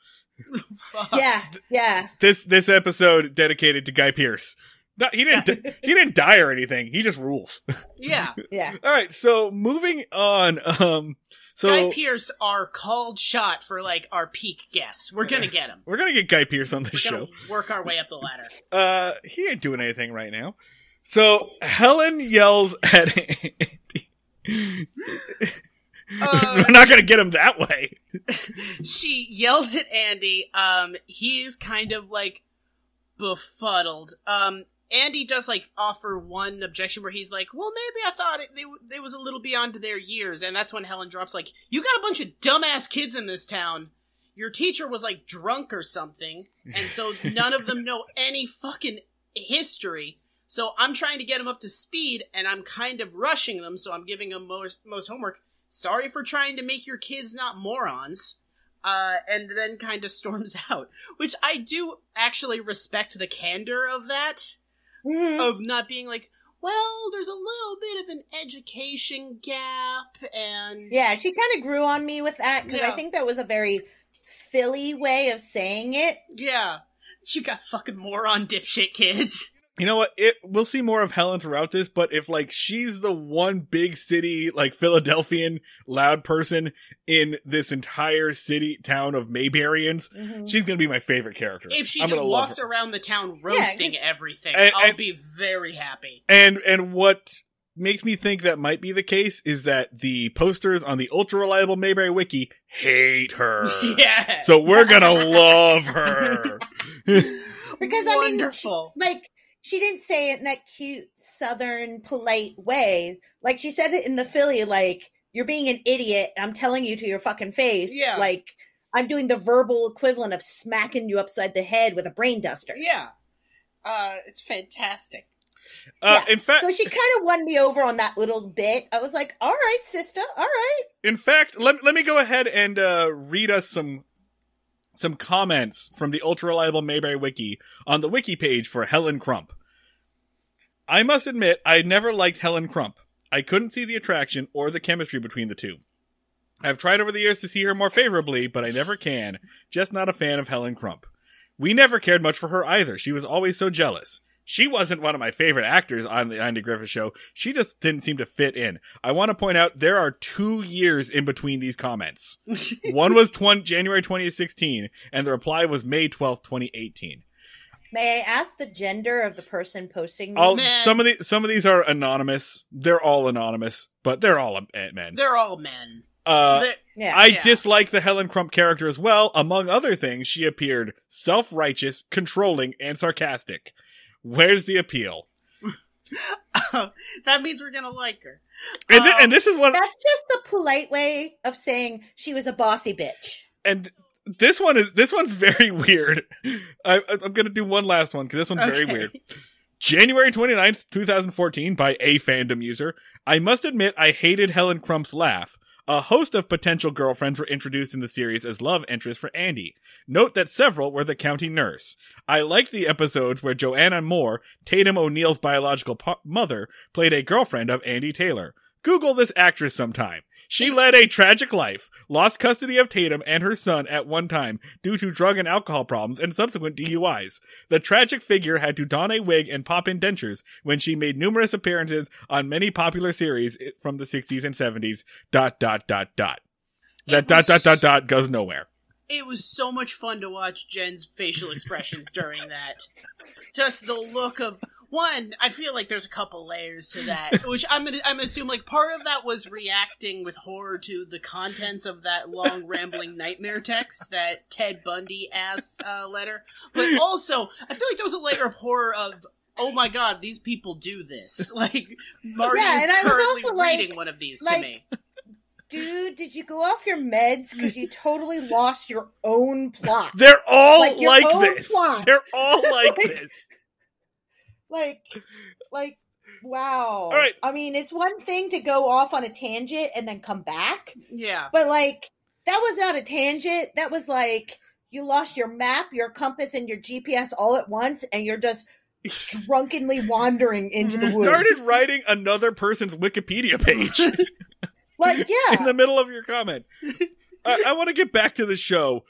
C: Yeah.
A: This episode dedicated to Guy Pearce. No, he didn't die or anything. He just rules.
B: Yeah.
A: All right. So moving on.
B: Guy Pearce, our called shot for like our peak guest. We're gonna get him.
A: We're gonna get Guy Pearce on this show.
B: Work our way up the ladder.
A: He ain't doing anything right now. So Helen yells at Andy. We're not gonna get him that way.
B: She yells at Andy. He's kind of like befuddled. Andy does like offer one objection where he's like, well, maybe I thought they was a little beyond their years. And that's when Helen drops like, you got a bunch of dumbass kids in this town. Your teacher was like drunk or something. And so none of them know any fucking history. So I'm trying to get them up to speed and I'm kind of rushing them. So I'm giving them most homework. Sorry for trying to make your kids not morons. And then kind of storms out. Which I do actually respect the candor of that. Mm-hmm. Of not being like, well, there's a little bit of an education gap, and...
C: Yeah, she kind of grew on me with that, because I think that was a very Philly way of saying it.
B: Yeah. You got fucking moron dipshit kids.
A: You know what? We'll see more of Helen throughout this, but if, like, she's the one big city, like, Philadelphian loud person in this entire town of Mayberryans, she's gonna be my favorite character.
B: If she just walks around the town roasting everything, I'll be very happy.
A: And what makes me think that might be the case is that the posters on the ultra-reliable Mayberry Wiki hate her.
B: Yeah.
A: So we're gonna love her.
C: Because,
B: wonderful.
C: I mean, she didn't say it in that cute, southern, polite way. Like, she said it in the Philly, like, you're being an idiot, I'm telling you to your fucking face.
B: Yeah.
C: Like, I'm doing the verbal equivalent of smacking you upside the head with a brain duster.
B: Yeah. It's fantastic.
A: In fact...
C: So she kind of won me over on that little bit. I was like, all right, sister, all right.
A: In fact, let me go ahead and read us some comments from the ultra-reliable Mayberry Wiki on the wiki page for Helen Crump. I must admit, I never liked Helen Crump. I couldn't see the attraction or the chemistry between the two. I've tried over the years to see her more favorably, but I never can. Just not a fan of Helen Crump. We never cared much for her either. She was always so jealous. She wasn't one of my favorite actors on the Andy Griffith Show. She just didn't seem to fit in. I want to point out there are 2 years in between these comments. One was January 2016, and the reply was May 12th, 2018.
C: May I ask the gender of the person posting these?
A: Some of these are anonymous. They're all anonymous, but they're all men.
B: They're all men.
A: I dislike the Helen Crump character as well. Among other things, she appeared self-righteous, controlling, and sarcastic. Where's the appeal?
B: That means we're gonna like her.
A: And this is one.
C: That's just the polite way of saying she was a bossy bitch.
A: And this one's very weird. I'm gonna do one last one because this one's very weird. January 29th, 2014, by a fandom user. I must admit, I hated Helen Crump's laugh. A host of potential girlfriends were introduced in the series as love interests for Andy. Note that several were the county nurse. I liked the episodes where Joanna Moore, Tatum O'Neal's biological mother, played a girlfriend of Andy Taylor. Google this actress sometime. She led a tragic life, lost custody of Tatum and her son at one time due to drug and alcohol problems and subsequent DUIs. The tragic figure had to don a wig and pop in dentures when she made numerous appearances on many popular series from the 60s and 70s. ... That ... goes nowhere.
B: It was so much fun to watch Jen's facial expressions during that. Just the look of... One, I feel like there's a couple layers to that, which I'm assuming like part of that was reacting with horror to the contents of that long rambling nightmare text, that Ted Bundy ass letter. But also, I feel like there was a layer of horror of, oh my god, these people do this. Like, Marty is currently reading one of these to me.
C: Dude, did you go off your meds because you totally lost your own plot?
A: They're all like this.
C: Plot.
A: They're all like this.
C: Like, wow.
A: All right.
C: I mean, it's one thing to go off on a tangent and then come back.
B: Yeah.
C: But, like, that was not a tangent. That was like, you lost your map, your compass, and your GPS all at once, and you're just drunkenly wandering into the woods.
A: Started writing another person's Wikipedia page.
C: Like, yeah.
A: In the middle of your comment. I want to get back to the show.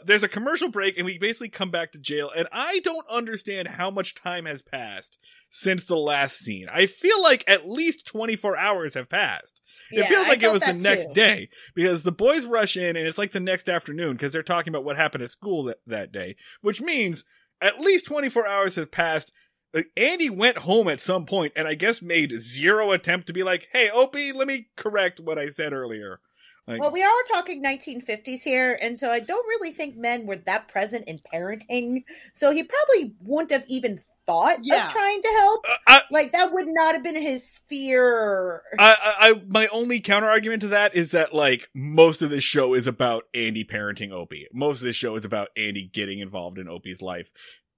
A: There's a commercial break, and we basically come back to jail, and I don't understand how much time has passed since the last scene. I feel like at least 24 hours have passed. It feels like it was the next day, because the boys rush in, and it's like the next afternoon, because they're talking about what happened at school that day, which means at least 24 hours have passed. Andy went home at some point, and I guess made zero attempt to be like, hey, Opie, let me correct what I said earlier. Like,
C: well, we are talking 1950s here, and so I don't really think men were that present in parenting. So he probably wouldn't have even thought of trying to help. That would not have been his sphere.
A: My only counter argument to that is that, like, most of this show is about Andy parenting Opie. Most of this show is about Andy getting involved in Opie's life.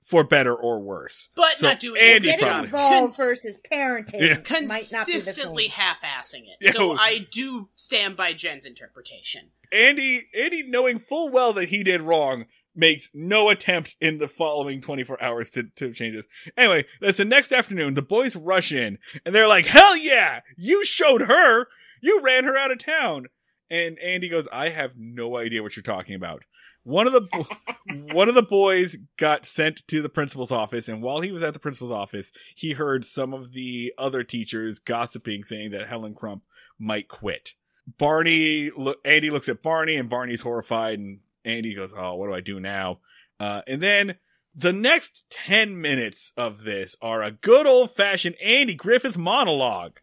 A: For better or worse.
B: But so not doing
A: Andy
B: it.
C: Getting involved versus parenting.
B: Consistently half-assing it. So I do stand by Jen's interpretation.
A: Andy, knowing full well that he did wrong, makes no attempt in the following 24 hours to change this. Anyway, that's the next afternoon. The boys rush in, and they're like, hell yeah! You showed her! You ran her out of town! And Andy goes, I have no idea what you're talking about. One of the boys got sent to the principal's office, and while he was at the principal's office, he heard some of the other teachers gossiping, saying that Helen Crump might quit. Andy looks at Barney, and Barney's horrified, and Andy goes, oh, what do I do now? And then the next 10 minutes of this are a good old-fashioned Andy Griffith monologue.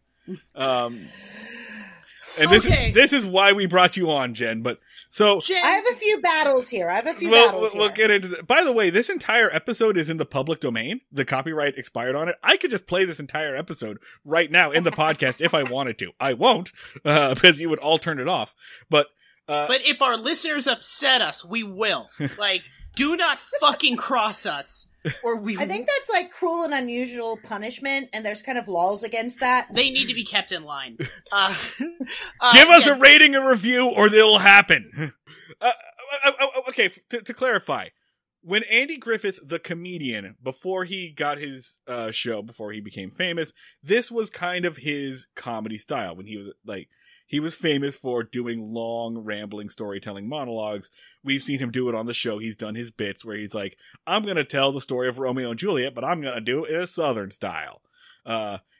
A: And this is why we brought you on, Jen. But so
C: I have a few battles here.
A: We'll get into that. By the way, this entire episode is in the public domain. The copyright expired on it. I could just play this entire episode right now in the podcast if I wanted to. I won't, because you would all turn it off. But
B: if our listeners upset us, we will. Like, do not fucking cross us.
C: I think that's like cruel and unusual punishment, and there's kind of laws against that.
B: They need to be kept in line.
A: Give us a rating and review, or it'll happen. Okay, to clarify, when Andy Griffith, the comedian, before he got his show, before he became famous, this was kind of his comedy style. When he was like, he was famous for doing long, rambling storytelling monologues. We've seen him do it on the show. He's done his bits where he's like, I'm going to tell the story of Romeo and Juliet, but I'm going to do it in a Southern style.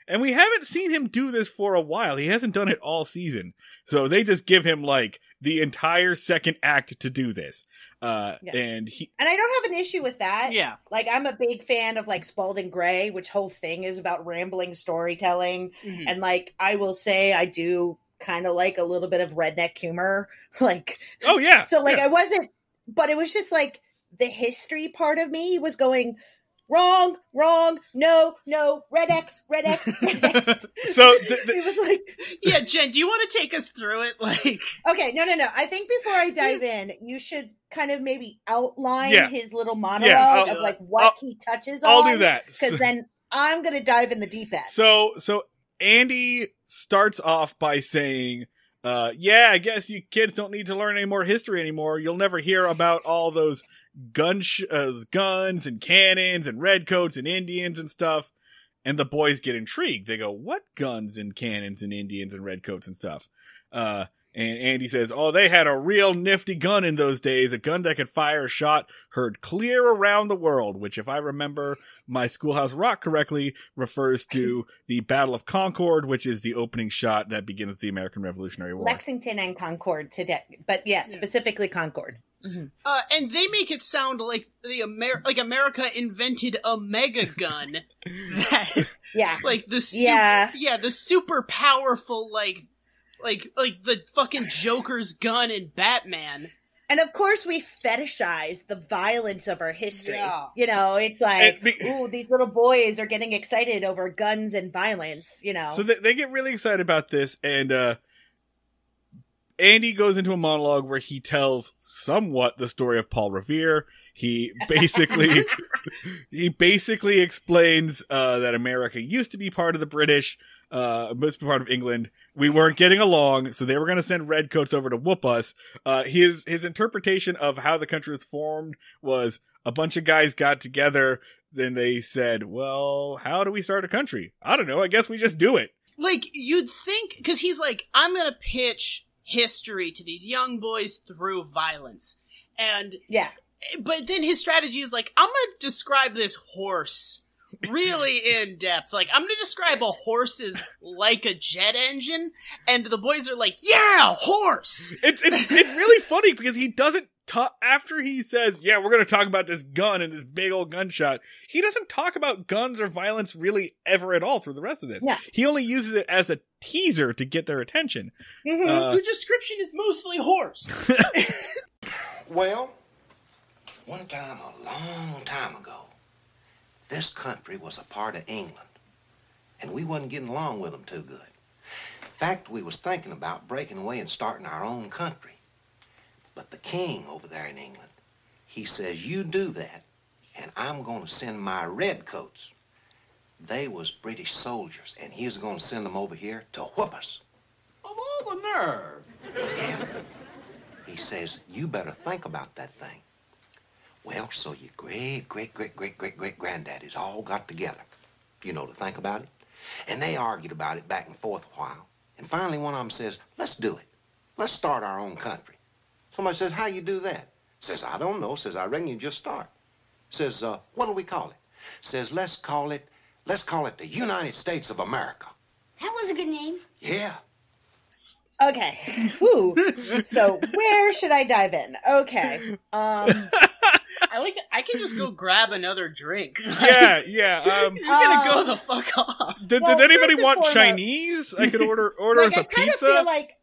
A: And we haven't seen him do this for a while. He hasn't done it all season. So they just give him, like, the entire second act to do this. And I
C: don't have an issue with that.
B: Yeah.
C: Like, I'm a big fan of, like, Spalding Gray, which whole thing is about rambling storytelling. Mm-hmm. And, like, I will say I do kind of like a little bit of redneck humor. Like,
A: oh, yeah.
C: So, like, I wasn't, but it was just, like, the history part of me was going, wrong, no, red X.
A: So
C: it was like,
B: yeah, Jen, do you want to take us through it? Like,
C: okay, no. I think before I dive in, you should kind of maybe outline his little monologue of like what he touches on.
A: I'll do that
C: because then I'm going to dive in the deep end.
A: So Andy starts off by saying, I guess you kids don't need to learn any more history anymore. You'll never hear about all those guns and cannons and redcoats and Indians and stuff. And the boys get intrigued. They go, what guns and cannons and Indians and redcoats and stuff? And Andy says, they had a real nifty gun in those days, a gun that could fire a shot heard clear around the world, which, if I remember my Schoolhouse Rock correctly, refers to the Battle of Concord, which is the opening shot that begins the American Revolutionary War.
C: Lexington and Concord today, but specifically Concord.
B: Mm-hmm. And they make it sound like America invented a mega gun. Like the the super powerful like the fucking Joker's gun in Batman.
C: And of course we fetishize the violence of our history.
B: Yeah.
C: You know, it's like, these little boys are getting excited over guns and violence, you know.
A: So they get really excited about this, and Andy goes into a monologue where he tells somewhat the story of Paul Revere. He basically explains that America used to be part of the British, must be part of England. We weren't getting along, so they were going to send redcoats over to whoop us. His interpretation of how the country was formed was a bunch of guys got together, then they said, well, how do we start a country? I don't know, I guess we just do it.
B: Like, you'd think, because he's like, I'm going to pitch history to these young boys through violence. And but then his strategy is like, I'm going to describe this horse really in depth. Like, I'm going to describe a horse as like a jet engine, and the boys are like, yeah, horse! It's
A: really funny because he doesn't after he says, we're going to talk about this gun and this big old gunshot, he doesn't talk about guns or violence really ever at all through the rest of this. Yeah. He only uses it as a teaser to get their attention.
B: Mm-hmm. The description is mostly horse.
D: Well, one time, a long time ago, this country was a part of England, and we wasn't getting along with them too good. In fact, we was thinking about breaking away and starting our own country. But the king over there in England, he says, you do that, and I'm going to send my redcoats. They was British soldiers, and he's going to send them over here to whoop us.
E: Of all the nerve.
D: Yeah. He says, you better think about that thing. Well, so your great-great-great-great-great-great-granddaddies all got together, to think about it. And they argued about it back and forth a while. And finally, one of them says, let's do it. Let's start our own country. Somebody says, how you do that? Says, I don't know. Says, I reckon you just start. Says, what do we call it? Says, let's call it the United States of America.
F: That was a good name.
D: Yeah.
C: Okay. Whew. So where should I dive in? Okay.
B: I can just go grab another drink.
A: Yeah.
B: He's gonna go the fuck off.
A: Did anybody want Chinese? I could order us a pizza.
C: I feel like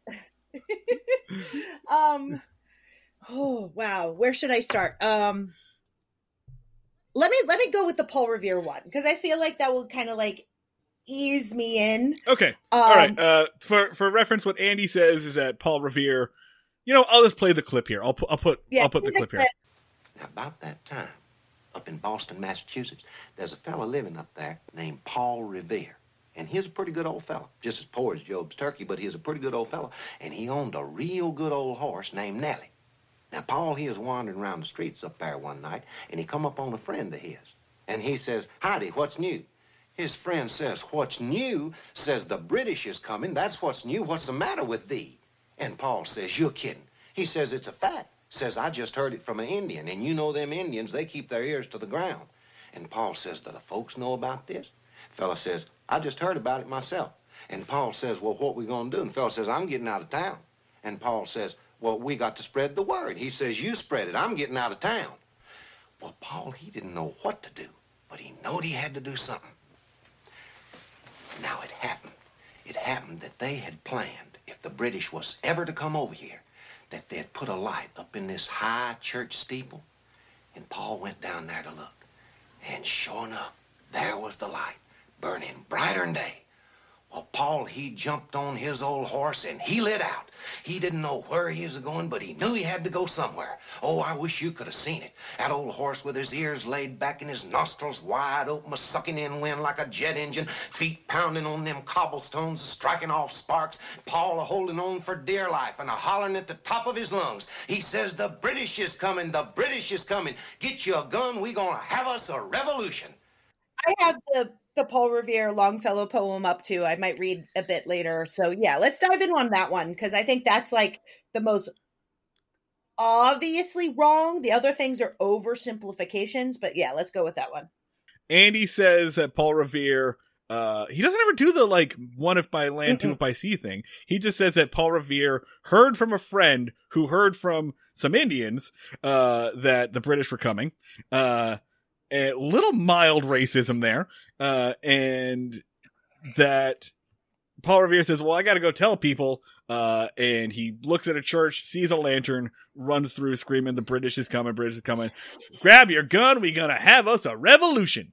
C: oh wow, where should I start? Let me go with the Paul Revere one, because I feel like that will kind of like ease me in.
A: Okay. All right. For reference, what Andy says is that Paul Revere, I'll just play the clip here. I'll put the clip here.
D: Now, about that time, up in Boston, Massachusetts, there's a fella living up there named Paul Revere. And he's a pretty good old fella. Just as poor as Job's turkey, but he's a pretty good old fella. And he owned a real good old horse named Nellie. Now, Paul, he was wandering around the streets up there one night, and he come up on a friend of his. And he says, howdy, what's new? His friend says, what's new? Says, the British is coming. That's what's new. What's the matter with thee? And Paul says, you're kidding. He says, it's a fact. Says, I just heard it from an Indian. And you know them Indians, they keep their ears to the ground. And Paul says, do the folks know about this? Fella says, I just heard about it myself. And Paul says, well, what we gonna do? And fella says, I'm getting out of town. And Paul says, well, we got to spread the word. He says, you spread it. I'm getting out of town. Well, Paul, he didn't know what to do, but he knowed he had to do something. Now it happened. It happened that they had planned, if the British was ever to come over here, that they'd put a light up in this high church steeple. And Paul went down there to look. And sure enough, there was the light, burning brighter than day. Well, Paul, he jumped on his old horse and he lit out. He didn't know where he was going, but he knew he had to go somewhere. Oh, I wish you could have seen it. That old horse with his ears laid back and his nostrils wide open, sucking in wind like a jet engine, feet pounding on them cobblestones, striking off sparks. Paul holding on for dear life and hollering at the top of his lungs. He says, the British is coming, the British is coming. Get you a gun, we gonna have us a revolution.
C: I have the Paul Revere Longfellow poem up too. I might read a bit later. So yeah, let's dive in on that one because I think that's like the most obviously wrong. The other things are oversimplifications, but yeah, let's go with that one.
A: Andy says that Paul Revere, he doesn't ever do the like one if by land, two if by sea thing. He just says that Paul Revere heard from a friend who heard from some Indians that the British were coming. A little mild racism there. And that Paul Revere says, well, I got to go tell people. And he looks at a church, sees a lantern, runs through screaming, the British is coming, British is coming. Grab your gun. We gonna have us a revolution.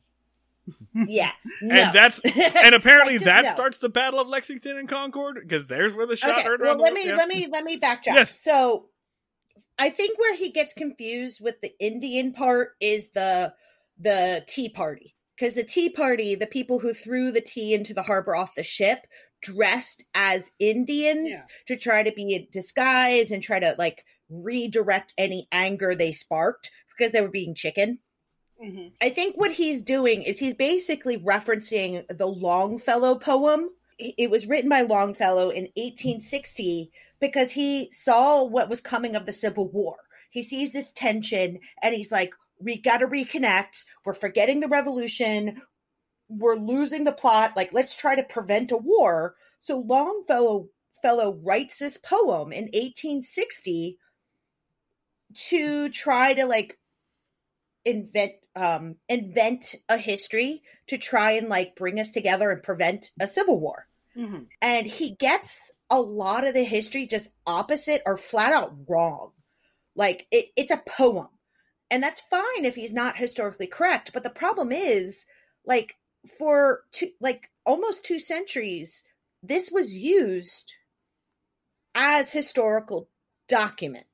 C: Yeah. No.
A: And apparently that starts the Battle of Lexington and Concord because there's where the shot heard.
C: Well, let me backtrack. Yes. So I think where he gets confused with the Indian part is the Tea Party. Because the Tea Party, the people who threw the tea into the harbor off the ship, dressed as Indians to try to be in disguise and try to like redirect any anger they sparked because they were being chicken. Mm-hmm. I think what he's doing is he's basically referencing the Longfellow poem. It was written by Longfellow in 1860 because he saw what was coming of the Civil War. He sees this tension and he's like, we got to reconnect. We're forgetting the revolution. We're losing the plot. Like, let's try to prevent a war. So Longfellow writes this poem in 1860 to try to like invent a history to try and like bring us together and prevent a civil war. Mm-hmm. And he gets a lot of the history just opposite or flat out wrong. Like it's a poem. And that's fine if he's not historically correct. But the problem is, like, for almost 2 centuries, this was used as historical document.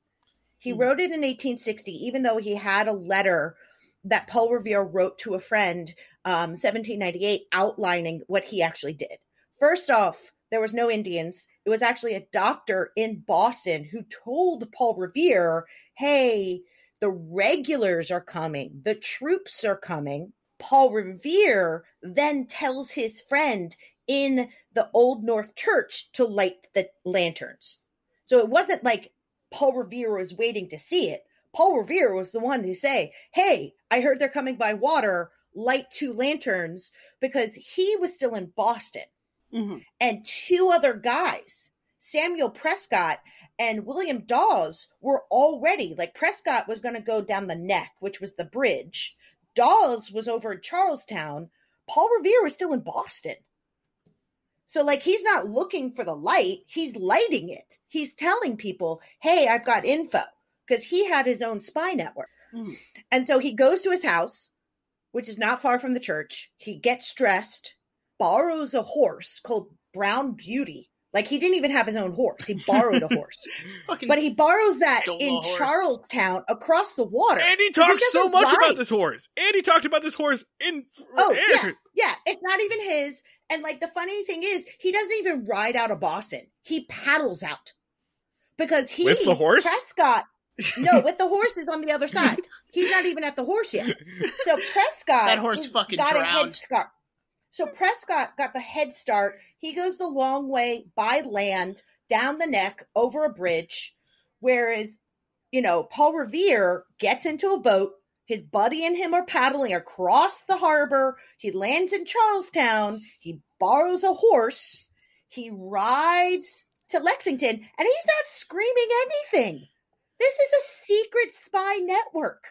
C: He wrote it in 1860, even though he had a letter that Paul Revere wrote to a friend, 1798, outlining what he actually did. First off, there was no Indians. It was actually a doctor in Boston who told Paul Revere, hey, the regulars are coming. The troops are coming. Paul Revere then tells his friend in the Old North Church to light the lanterns. So it wasn't like Paul Revere was waiting to see it. Paul Revere was the one to say, hey, I heard they're coming by water, light 2 lanterns, because he was still in Boston. Mm-hmm. And 2 other guys, Samuel Prescott and William Dawes, were already, like, Prescott was going to go down the neck, which was the bridge. Dawes was over in Charlestown. Paul Revere was still in Boston. So, like, he's not looking for the light. He's lighting it. He's telling people, hey, I've got info. Because he had his own spy network. Mm. And so he goes to his house, which is not far from the church. He gets dressed, borrows a horse called Brown Beauty. Like, he didn't even have his own horse. He borrowed a horse. But he borrows that in Charlestown across the water.
A: And he talked so much about this horse. And he talked about this horse in...
C: Yeah. It's not even his. And, like, the funny thing is, he doesn't even ride out of Boston. He paddles out. Because he...
A: With the horse?
C: Prescott... No, with the horse is on the other side. He's not even at the horse yet. So Prescott...
B: That horse fucking
C: got
B: drowned.
C: a head start. So Prescott got the head start. He goes the long way by land, down the neck, over a bridge, whereas, Paul Revere gets into a boat. His buddy and him are paddling across the harbor. He lands in Charlestown. He borrows a horse. He rides to Lexington, and he's not screaming anything. This is a secret spy network.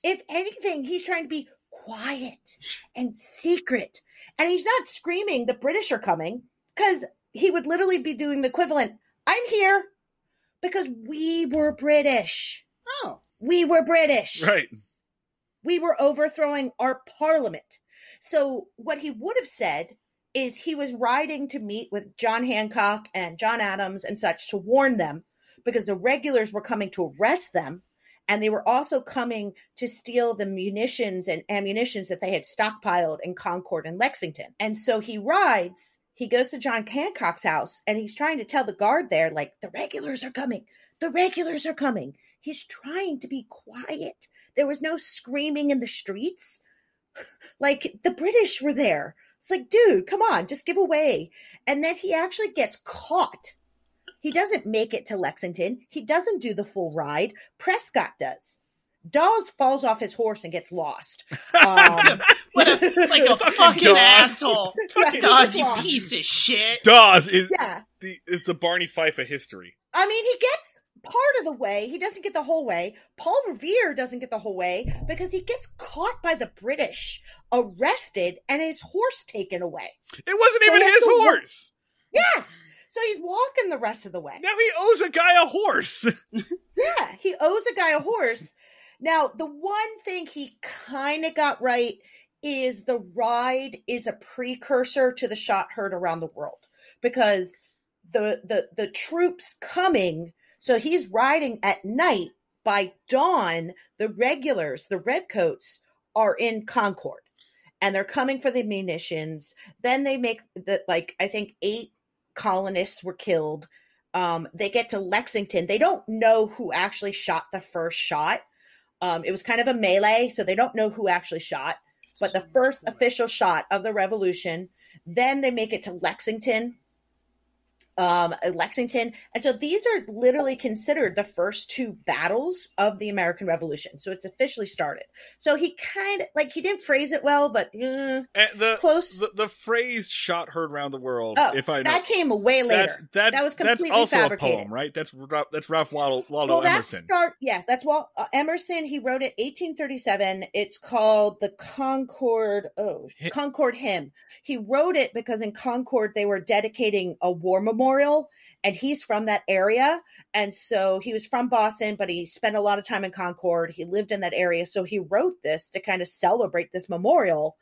C: If anything, he's trying to be quiet and secret. And he's not screaming, the British are coming, because he would literally be doing the equivalent, I'm here, because we were British.
B: Oh.
C: We were British.
A: Right.
C: We were overthrowing our parliament. So what he would have said is he was riding to meet with John Hancock and John Adams and such to warn them, because the regulars were coming to arrest them, and they were also coming to steal the munitions and ammunitions that they had stockpiled in Concord and Lexington. And so he rides, he goes to John Hancock's house, and he's trying to tell the guard there, like, the regulars are coming. The regulars are coming. He's trying to be quiet. There was no screaming in the streets. Like, the British were there. It's like, dude, come on, just give away. And then he actually gets caught. He doesn't make it to Lexington. He doesn't do the full ride. Prescott does. Dawes falls off his horse and gets lost.
B: What a fucking
A: Dawes.
B: asshole.
C: Right,
B: Dawes, you
C: lost.
B: piece of shit.
A: Dawes is
C: Yeah.
A: the Barney Fife of history.
C: I mean, he gets part of the way. He doesn't get the whole way. Paul Revere doesn't get the whole way because he gets caught by the British, arrested, and his horse taken away.
A: It wasn't
C: So
A: even
C: he has
A: his
C: to
A: horse.
C: Yes. So he's walking the rest of the way.
A: Now he owes a guy a horse.
C: Yeah, he owes a guy a horse. Now, the one thing he kind of got right is the ride is a precursor to the shot heard around the world, because the troops coming, so he's riding at night. By dawn, the regulars, the redcoats, are in Concord, and they're coming for the munitions. Then they make I think 8 colonists were killed. They get to Lexington. They don't know who actually shot the first shot. It was kind of a melee, so they don't know who actually shot. But the first official shot of the revolution. Then they make it to Lexington. And so these are literally considered the first 2 battles of the American Revolution. So it's officially started. So he kind of, he didn't phrase it well, but close.
A: The phrase "shot heard round the world."
C: Oh,
A: if I know,
C: that came way later. That was completely
A: that's also
C: fabricated.
A: a poem, right? That's Ralph Waldo Emerson.
C: That's Emerson. He wrote it 1837. It's called the Concord Hymn. He wrote it because in Concord they were dedicating a war memorial, and he's from that area. And so he was from Boston, but he spent a lot of time in Concord. He lived in that area. So he wrote this to kind of celebrate this memorial,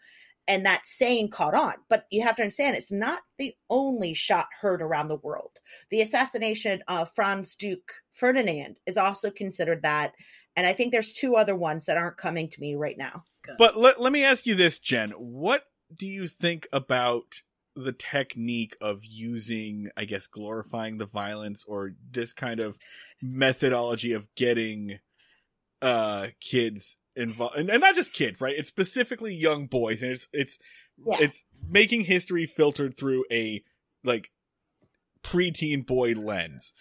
C: and that saying caught on. But you have to understand, it's not the only shot heard around the world. The assassination of Franz Duke Ferdinand is also considered that. And I think there's 2 other ones that aren't coming to me right now.
A: But let me ask you this, Jen. What do you think about the technique of using, I guess, glorifying the violence, or this kind of methodology of getting kids involved, and not just kids, right? It's specifically young boys, and it's making history filtered through a preteen boy lens.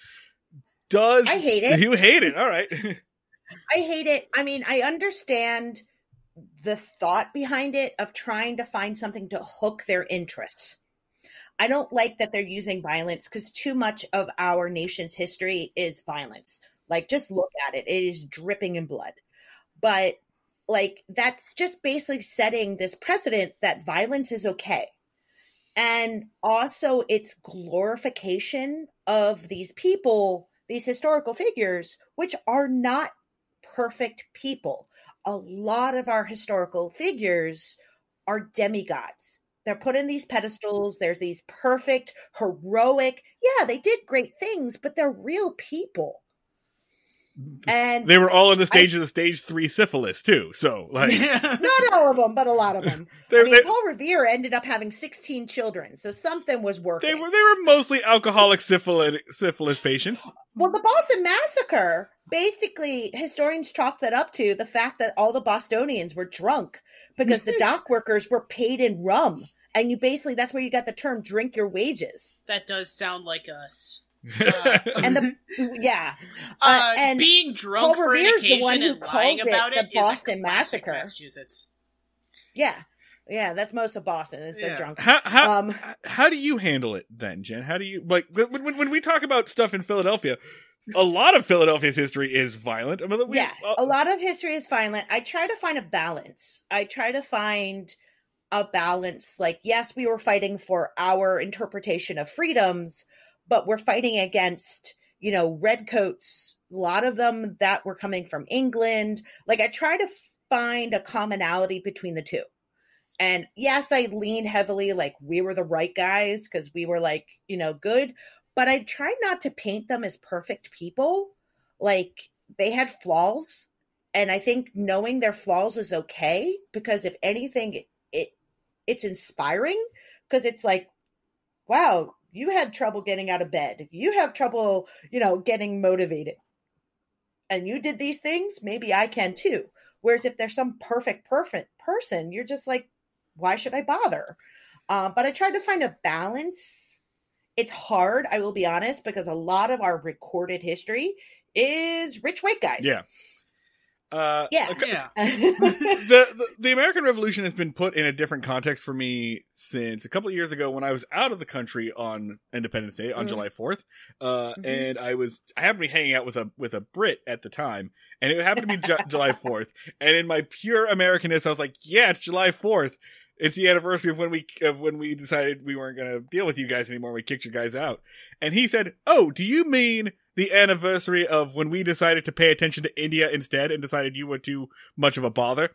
A: I
C: hate it.
A: You hate it? All right.
C: I hate it. I mean, I understand the thought behind it of trying to find something to hook their interests. I don't like that they're using violence, because too much of our nation's history is violence. Just look at it. It is dripping in blood. But that's just basically setting this precedent that violence is okay. And also it's glorification of these people, these historical figures, which are not perfect people. A lot of our historical figures are demigods. They're put in these pedestals. There's these perfect, heroic. Yeah, they did great things, but they're real people. And
A: they were all on the stage of the stage 3 syphilis too. So
C: not all of them, but a lot of them. Paul Revere ended up having 16 children, so something was working.
A: They were mostly alcoholic syphilis patients.
C: Well, the Boston Massacre, basically, historians chalk that up to the fact that all the Bostonians were drunk because the dock workers were paid in rum And you basically, that's where you got the term drink your wages.
B: That does sound like us.
C: And and
B: being drunk
C: Paul
B: for an
C: Revere's the
B: occasion
C: one who
B: and lying
C: calls
B: about
C: it
B: it
C: the Boston
B: is a classic
C: Massacre.
B: Massachusetts.
C: Yeah, that's most of Boston is they're drunk.
A: How do you handle it then, Jen? How do you, like, when we talk about stuff in Philadelphia, a lot of Philadelphia's history is violent. I mean,
C: a lot of history is violent. I try to find a balance. Like, yes, we were fighting for our interpretation of freedoms, but we're fighting against, redcoats, a lot of them that were coming from England. Like, I try to find a commonality between the two. And yes, I lean heavily, like, we were the right guys because we were, like, good. But I try not to paint them as perfect people. Like, they had flaws. And I think knowing their flaws is okay. Because if anything, it's inspiring. Because it's like, wow, you had trouble getting out of bed. You have trouble, getting motivated. And you did these things, maybe I can too. Whereas if there's some perfect person, you're just like, why should I bother? But I tried to find a balance. It's hard, I will be honest, because a lot of our recorded history is rich white guys.
A: Yeah.
B: Yeah.
A: The American Revolution has been put in a different context for me since a couple of years ago when I was out of the country on Independence Day on July 4th. And I happened to be hanging out with a Brit at the time, and it happened to be July 4th. And in my pure Americanness, I was like, yeah, it's July 4th. It's the anniversary of when we decided we weren't going to deal with you guys anymore. We kicked you guys out. And he said, "Oh, do you mean the anniversary of when we decided to pay attention to India instead and decided you were too much of a bother?"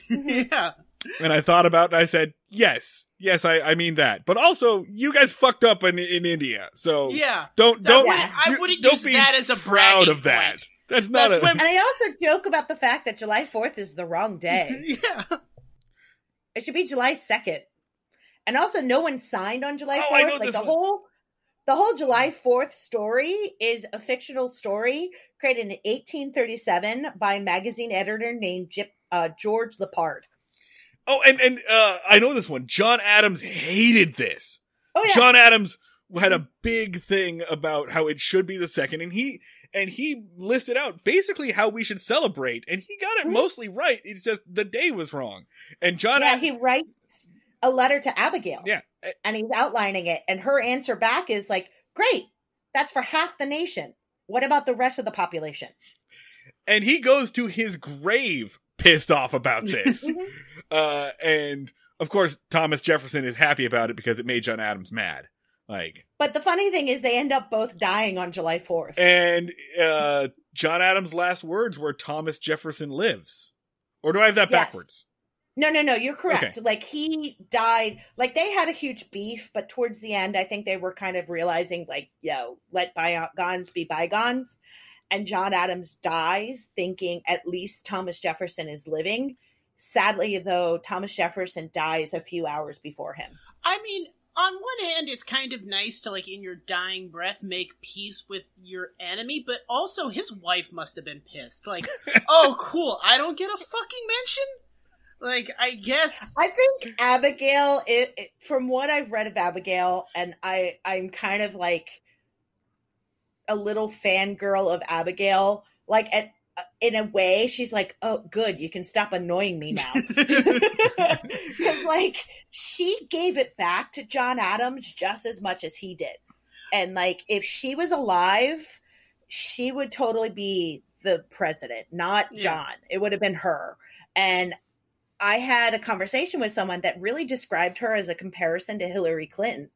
B: Yeah.
A: And I thought about it and I said, yes, I mean that. But also, you guys fucked up in India. So
B: yeah.
C: I
B: wouldn't use that as a
A: proud of
B: point.
A: that. That's not
C: And I also joke about the fact that July 4th is the wrong day.
B: Yeah.
C: It should be July 2nd. And also, no one signed on July 4th.
A: I know
C: like
A: this
C: the whole July 4th story is a fictional story created in 1837 by a magazine editor named George Lepard.
A: Oh, and I know this one. John Adams hated this.
C: Oh, yeah.
A: John Adams had a big thing about how it should be the second, and he listed out basically how we should celebrate, and he got it mostly right. It's just the day was wrong. And he
C: writes a letter to Abigail.
A: Yeah.
C: And he's outlining it, and her answer back is like, great, that's for half the nation. What about the rest of the population?
A: And he goes to his grave pissed off about this. And of course, Thomas Jefferson is happy about it because it made John Adams mad.
C: But the funny thing is they end up both dying on July 4th.
A: And John Adams' last words were Thomas Jefferson lives. Or do I have that backwards?
C: No, you're correct.
A: Okay.
C: Like, he died, like, they had a huge beef, but towards the end, I think they were kind of realizing, like, let bygones be bygones. And John Adams dies thinking at least Thomas Jefferson is living. Sadly, though, Thomas Jefferson dies a few hours before him.
B: I mean, on one hand, it's kind of nice to, like, in your dying breath, make peace with your enemy, but also his wife must have been pissed. Like, oh, cool, I don't get a fucking mention? Like, I guess...
C: I think Abigail, from what I've read of Abigail, and I'm kind of, like, a little fangirl of Abigail, like, in a way, she's like, oh, good, you can stop annoying me now. Because, like, she gave it back to John Adams just as much as he did. And, like, if she was alive, she would totally be the president, not John. It would have been her. And I had a conversation with someone that really described her as a comparison to Hillary Clinton.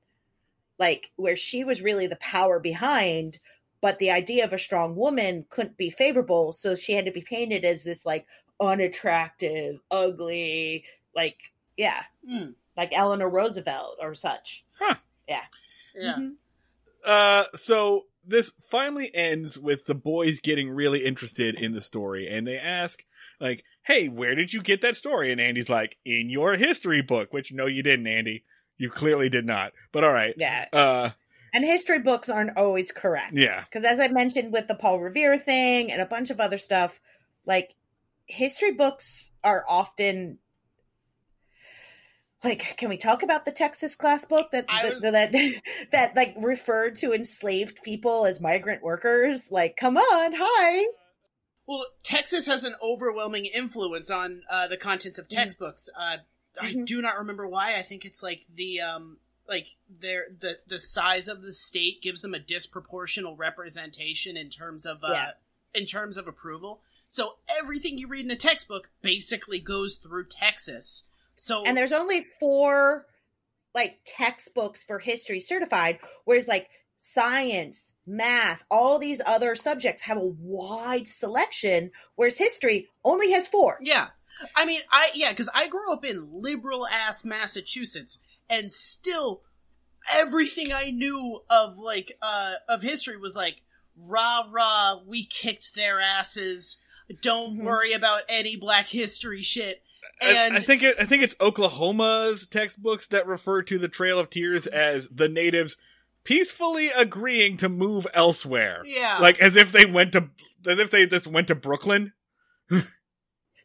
C: Like, where she was really the power behind, but the idea of a strong woman couldn't be favorable, so she had to be painted as this, like, unattractive, ugly, like, like Eleanor Roosevelt or such.
A: Huh.
B: Yeah.
A: So this finally ends with the boys getting really interested in the story, and they ask, like, hey, where did you get that story? And Andy's like, in your history book, which, no, you didn't, Andy. You clearly did not. But all right.
C: Yeah. And history books aren't always correct.
A: Yeah.
C: Because as I mentioned with the Paul Revere thing and a bunch of other stuff, like, history books are often... Like, can we talk about the Texas class book that that referred to enslaved people as migrant workers? Like, come on, hi.
B: Well, Texas has an overwhelming influence on the contents of textbooks. I do not remember why. I think it's like the size of the state gives them a disproportional representation in terms of approval. So everything you read in a textbook basically goes through Texas. So,
C: and there's only 4 like textbooks for history certified, whereas like science, math, all these other subjects have a wide selection, whereas history only has 4.
B: Yeah. I mean, because I grew up in liberal ass Massachusetts, and still everything I knew of of history was like, rah rah, we kicked their asses. Don't worry about any Black history shit. And
A: I think it's Oklahoma's textbooks that refer to the Trail of Tears as the natives peacefully agreeing to move elsewhere.
B: Yeah,
A: like as if they just went to Brooklyn.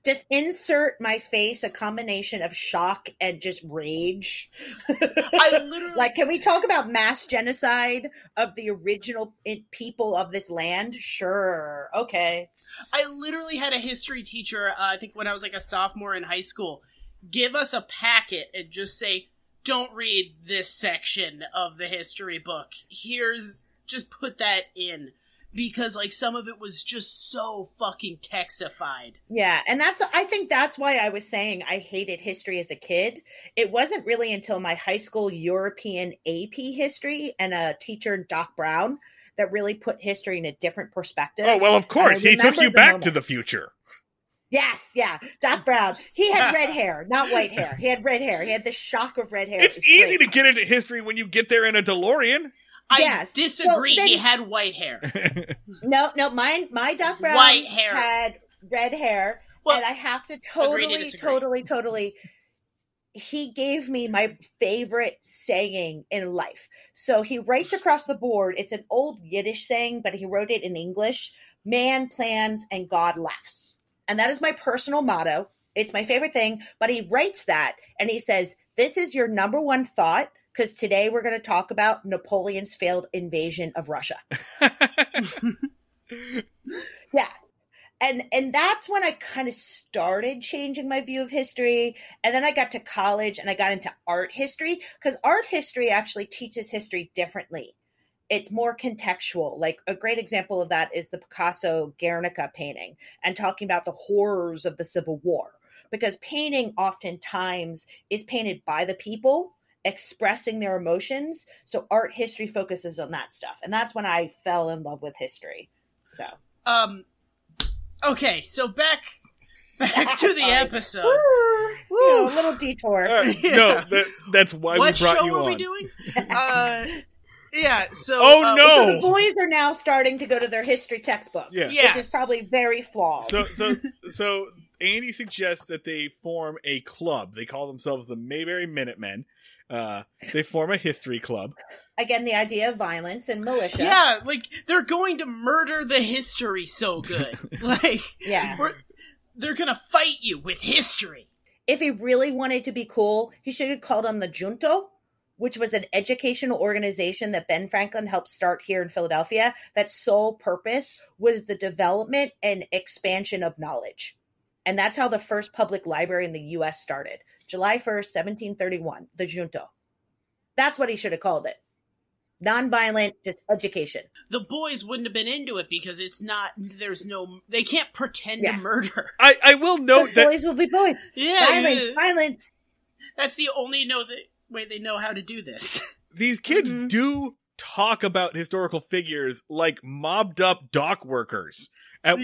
C: Just insert my face a combination of shock and just rage.
B: I literally
C: like, can we talk about mass genocide of the original people of this land? Sure, okay.
B: I literally had a history teacher, I think when I was like a sophomore in high school, give us a packet and just say, don't read this section of the history book. Just put that in. Because, like, some of it was just so fucking Texified.
C: Yeah, and I think that's why I was saying I hated history as a kid. It wasn't really until my high school European AP history and a teacher, Doc Brown, that really put history in a different perspective.
A: Oh, well, of course. He took you back to the future.
C: Yes, yeah. Doc Brown. He had red hair, not white hair. He had red hair. He had the shock of red hair.
A: It's easy to get into history when you get there in a DeLorean.
B: I disagree. Well, he had white hair.
C: No, my Doc Brown
B: white hair.
C: Had red hair, and I have to totally. He gave me my favorite saying in life. So he writes across the board. It's an old Yiddish saying, but he wrote it in English. Man plans and God laughs. And that is my personal motto. It's my favorite thing. But he writes that, and he says, this is your number one thought. Because today we're going to talk about Napoleon's failed invasion of Russia. Yeah. And that's when I kind of started changing my view of history. And then I got to college and I got into art history. Because art history actually teaches history differently. It's more contextual. Like a great example of that is the Picasso Guernica painting and talking about the horrors of the Civil War. Because painting oftentimes is painted by the people expressing their emotions. So art history focuses on that stuff. And that's when I fell in love with history. So,
B: okay. So back to the episode.
C: Woo, a little detour.
A: No, that's why we brought you on.
B: What show are we doing? Yeah. So,
A: oh no!
C: So the boys are now starting to go to their history textbook.
A: Yeah.
C: Which is probably very flawed.
A: So Andy suggests that they form a club. They call themselves the Mayberry Minutemen. They form a history club.
C: Again, the idea of violence and militia.
B: Yeah, like, they're going to murder the history so good. Like,
C: yeah.
B: They're gonna fight you with history.
C: If he really wanted to be cool, he should have called them the Junto, which was an educational organization that Ben Franklin helped start here in Philadelphia. That sole purpose was the development and expansion of knowledge. And that's how the first public library in the U.S. started. July 1st, 1731, the Junto. That's what he should have called it. Nonviolent, just education.
B: The boys wouldn't have been into it because they can't pretend to murder.
A: I will note that
C: boys will be boys.
B: Yeah.
C: Violence.
B: That's the only way they know how to do this.
A: These kids do talk about historical figures like mobbed up dock workers. At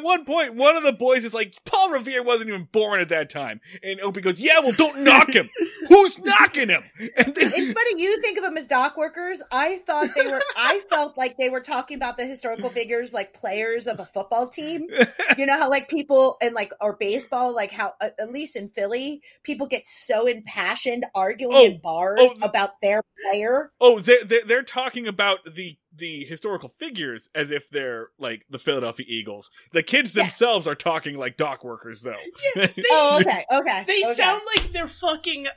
A: one point, one of the boys is like, Paul Revere wasn't even born at that time. And Opie goes, yeah, well, don't knock him. Who's knocking him? And then,
C: it's funny, you think of them as dock workers. I felt like they were talking about the historical figures like players of a football team. You know how like people or baseball, like how, at least in Philly, people get so impassioned arguing in bars about their player.
A: Oh, they're talking about the the historical figures as if they're like the Philadelphia Eagles. The kids themselves are talking like dock workers, though.
B: Yeah,
C: okay.
B: They sound like they're fucking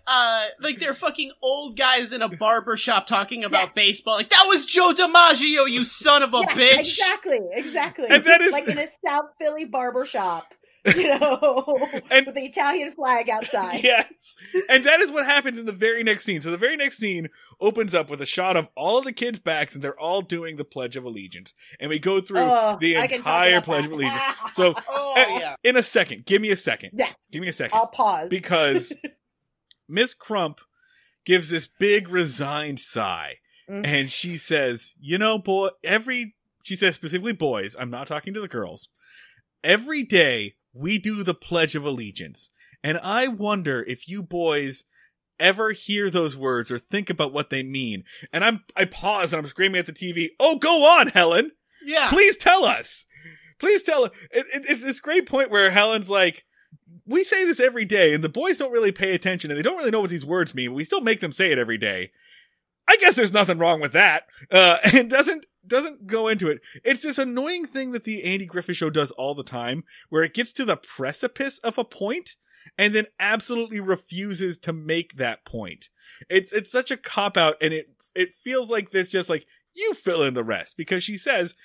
B: old guys in a barber shop talking about baseball. Like, that was Joe DiMaggio, you son of a bitch.
C: Exactly.
A: And that is
C: like in a South Philly barber shop. You know, with the Italian flag outside.
A: Yes. And that is what happens in the very next scene. So the very next scene opens up with a shot of all of the kids' backs, and they're all doing the Pledge of Allegiance. And we go through the entire Pledge of Allegiance. So, in a second, give me a second.
C: Yes.
A: Give me a second.
C: I'll pause.
A: Because Miss Crump gives this big resigned sigh. Mm-hmm. And she says, you know, she says specifically boys, I'm not talking to the girls. Every day, we do the Pledge of Allegiance. And I wonder if you boys ever hear those words or think about what they mean. And I pause and I'm screaming at the TV, oh, go on, Helen!
B: Yeah.
A: Please tell us! Please tell us. It's this great point where Helen's like, we say this every day, and the boys don't really pay attention, and they don't really know what these words mean, but we still make them say it every day. I guess there's nothing wrong with that. And doesn't go into it. It's this annoying thing that the Andy Griffith Show does all the time, where it gets to the precipice of a point and then absolutely refuses to make that point. It's such a cop-out, and it feels like this just like, you fill in the rest. Because she says,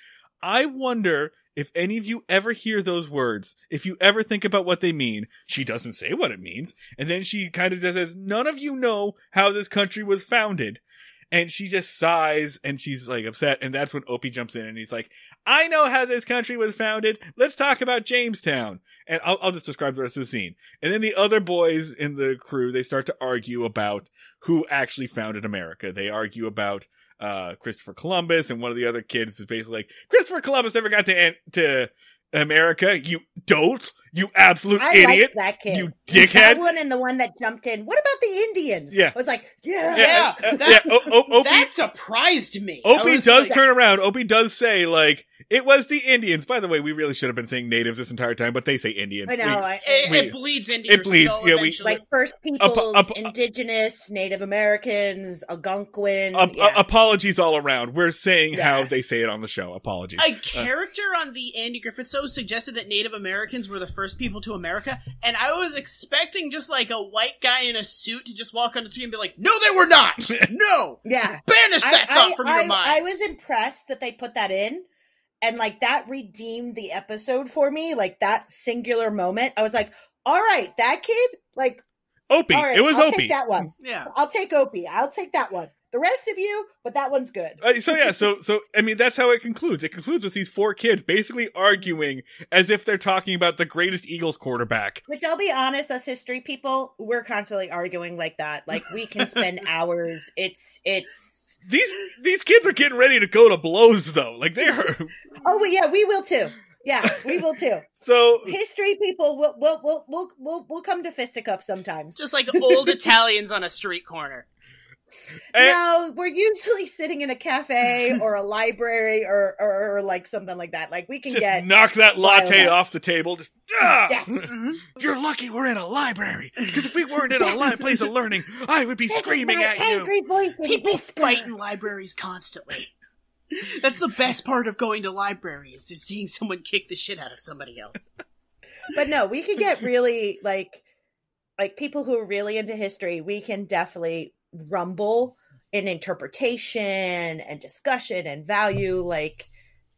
A: I wonder if any of you ever hear those words, if you ever think about what they mean. She doesn't say what it means. And then she kind of just says, none of you know how this country was founded. And she just sighs, and she's, like, upset, and that's when Opie jumps in, and he's like, I know how this country was founded. Let's talk about Jamestown. And I'll just describe the rest of the scene. And then the other boys in the crew, they start to argue about who actually founded America. They argue about Christopher Columbus, and one of the other kids is basically like, Christopher Columbus never got to America. You dolt. You absolute idiot.
C: Like that kid.
A: You dickhead.
C: That one and the one that jumped in. What about the Indians?
A: Yeah.
C: I was like,
B: that surprised me.
A: Opie does turn around. Opie does say, like, it was the Indians. By the way, we really should have been saying natives this entire time, but they say Indians.
C: I know.
B: It bleeds into your skull eventually.
C: Like First Peoples, Indigenous, Native Americans, Algonquin.
A: Apologies all around. We're saying how they say it on the show. Apologies.
B: A character on the Andy Griffith Show suggested that Native Americans were the first people to America, and I was expecting just like a white guy in a suit to just walk on the street and be like, no, they were not! No!
C: Yeah.
B: Banish that thought from your mind.
C: I was impressed that they put that in, and like that redeemed the episode for me, like that singular moment. I was like, all right, that kid, like,
A: Opie.
C: Right,
A: it was
C: I'll
A: Opie.
C: Take that one.
B: Yeah.
C: I'll take Opie. I'll take that one. The rest of you, but that one's good.
A: So I mean, that's how it concludes. It concludes with these four kids basically arguing as if they're talking about the greatest Eagles quarterback.
C: Which, I'll be honest, us history people, we're constantly arguing like that. Like, we can spend hours. It's
A: these kids are getting ready to go to blows, though. Like, they are.
C: Oh, well, yeah, we will too. Yeah, we will too.
A: So
C: history people will come to fisticuffs sometimes.
B: Just like old Italians on a street corner.
C: No, we're usually sitting in a cafe or a library or like something like that. Like, we can just
A: knock that latte off the table. Just
C: yes.
A: You're lucky we're in a library, because if we weren't in a place of learning, I would be screaming at you.
B: People fight in libraries constantly. That's the best part of going to libraries, is seeing someone kick the shit out of somebody else.
C: But no, we could get really like people who are really into history. We can definitely rumble in interpretation and discussion and value, like,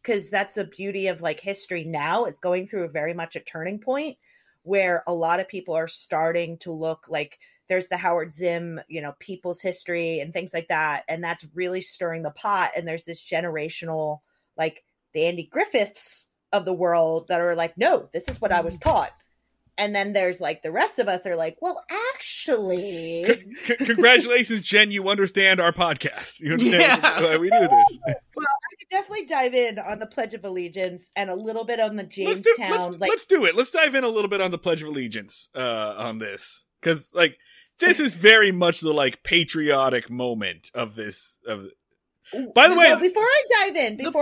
C: because that's the beauty of like history now. It's going through a very much a turning point where a lot of people are starting to look like, there's the Howard Zinn, people's history and things like that. And that's really stirring the pot. And there's this generational, like the Andy Griffiths of the world that are like, no, this is what I was taught. And then there's like the rest of us are like, well, actually.
A: Congratulations, Jen. You understand our podcast. You understand why we do this.
C: Well, I could definitely dive in on the Pledge of Allegiance and a little bit on the Jamestown.
A: Let's do it. Let's dive in a little bit on the Pledge of Allegiance on this. Because, like, this is very much the, like, patriotic moment of this. By the way.
C: Before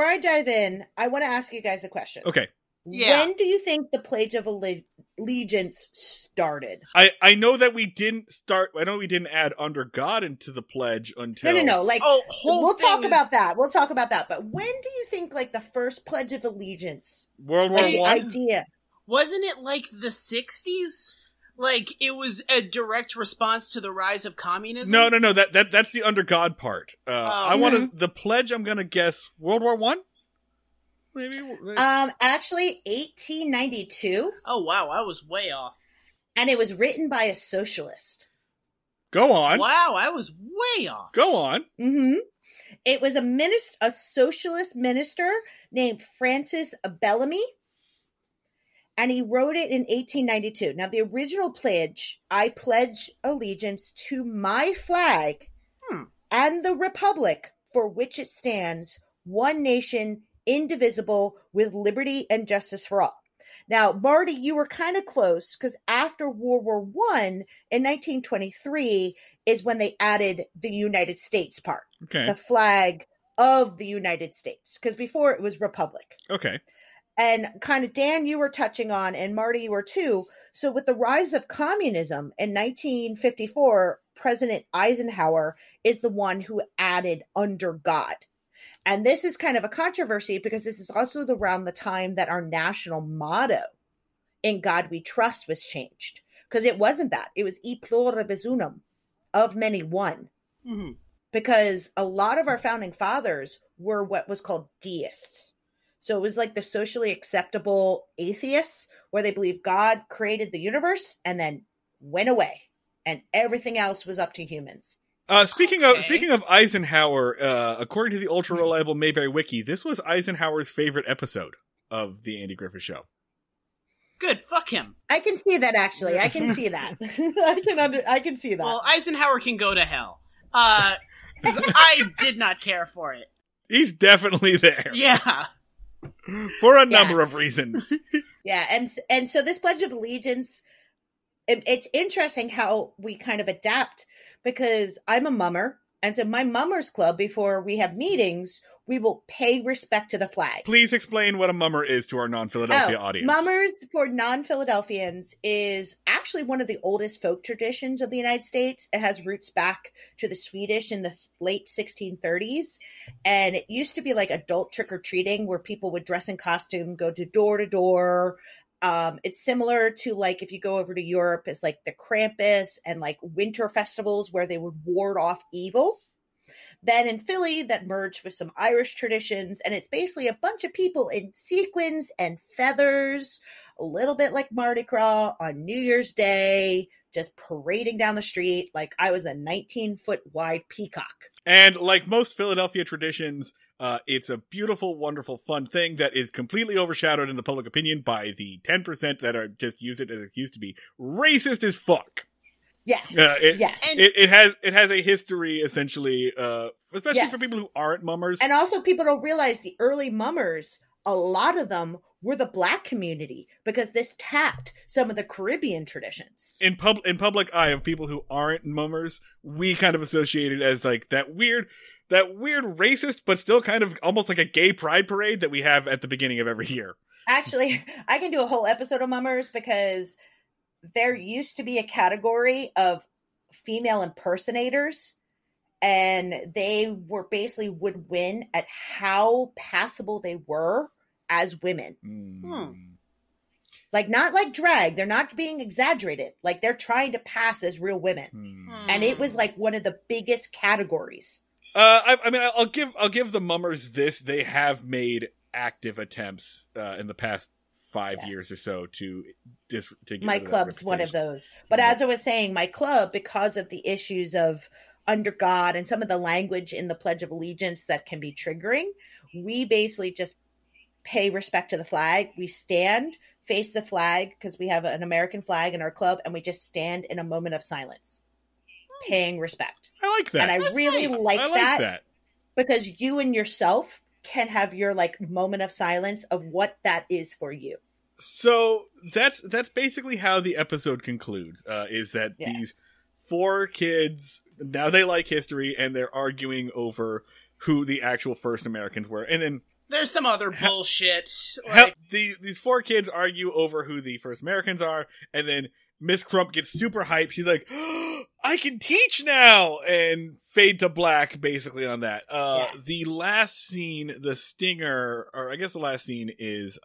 C: I dive in, I want to ask you guys a question.
A: Okay.
B: Yeah.
C: When do you think the Pledge of Allegiance started?
A: I know that we didn't start. I know we didn't add under God into the pledge until.
C: No. Like,
B: whole
C: we'll
B: thing
C: talk
B: is-
C: about that. We'll talk about that. But when do you think, like, the first Pledge of Allegiance?
A: World War
C: The
A: One.
C: idea.
B: Wasn't it like the 60s? Like, it was a direct response to the rise of communism?
A: No. That's the under God part. I want
C: Mm-hmm.
A: to. The pledge. I'm gonna guess World War One. Maybe.
C: Actually, 1892,
B: Oh, wow, I was way off.
C: and it was written by a socialist.
A: Go on.
B: Wow, I was way off.
A: Go on.
C: Mm-hmm. It was a socialist minister named Francis Bellamy, and he wrote it in 1892. Now, the original pledge, I pledge allegiance to my flag and the republic for which it stands, one nation, indivisible, with liberty and justice for all. Now, Marty, you were kind of close, because after World War I, in 1923, is when they added the United States part,
A: Okay.
C: the flag of the United States, because before it was republic.
A: Okay.
C: And kind of, Dan, you were touching on, and Marty, you were too. So with the rise of communism in 1954, President Eisenhower is the one who added under God. And this is kind of a controversy because this is also around the time that our national motto, "In God We Trust," was changed. Because it wasn't that. It was "E pluribus unum," of many one.
B: Mm-hmm.
C: Because a lot of our founding fathers were what was called deists. So it was like the socially acceptable atheists, where they believed God created the universe and then went away, and everything else was up to humans.
A: Speaking of Eisenhower, according to the ultra reliable Mayberry Wiki, this was Eisenhower's favorite episode of the Andy Griffith Show.
B: Good, fuck him.
C: I can see that, actually. I can see that. I can see that.
B: Well, Eisenhower can go to hell. 'Cause I did not care for it.
A: He's definitely there.
B: Yeah.
A: For a number of reasons.
C: Yeah, and so this Pledge of Allegiance, it's interesting how we kind of adapt, because I'm a mummer, and so my mummers club, before we have meetings, we will pay respect to the flag.
A: Please explain what a mummer is to our non-Philadelphia audience.
C: Mummers, for non-Philadelphians, is actually one of the oldest folk traditions of the United States. It has roots back to the Swedish in the late 1630s. And it used to be like adult trick-or-treating, where people would dress in costume, go door to door. It's similar to, like, if you go over to Europe, it's like the Krampus and like winter festivals where they would ward off evil. Then in Philly, that merged with some Irish traditions, and it's basically a bunch of people in sequins and feathers, a little bit like Mardi Gras on New Year's Day, just parading down the street like I was a 19-foot wide peacock.
A: And like most Philadelphia traditions, it's a beautiful, wonderful, fun thing that is completely overshadowed in the public opinion by the 10% that are just use it as it used to be racist as fuck.
C: Yes.
A: Yes. It has a history, essentially, especially for people who aren't mummers.
C: And also, people don't realize the early mummers, a lot of them were the Black community, because this tapped some of the Caribbean traditions.
A: In public eye of people who aren't mummers, we kind of associate it as like that weird racist, but still kind of almost like a gay pride parade that we have at the beginning of every year.
C: Actually, I can do a whole episode of mummers, because there used to be a category of female impersonators, and they were basically would win at how passable they were as women. Like, not like drag. They're not being exaggerated. Like, they're trying to pass as real women. And it was like one of the biggest categories.
A: I'll give the mummers this. They have made active attempts in the past 5 years or so to get
C: my
A: rid of
C: club's one of those. But as I was saying, my club, because of the issues of under God and some of the language in the Pledge of Allegiance that can be triggering, we basically just pay respect to the flag. We stand, face the flag, because we have an American flag in our club, and we just stand in a moment of silence, paying respect.
A: I like that.
C: And I
B: That's
C: really
B: nice.
C: like
A: I like
C: that,
A: that
C: because you and yourself can have your like moment of silence of what that is for you.
A: So that's basically how the episode concludes, is that these 4 kids, now they like history, and they're arguing over who the actual first Americans were. And then
B: There's some other bullshit.
A: These four kids argue over who the first Americans are, and then Miss Crump gets super hyped. She's like, I can teach now! And fade to black, basically, on that. The last scene, the stinger, or I guess the last scene is,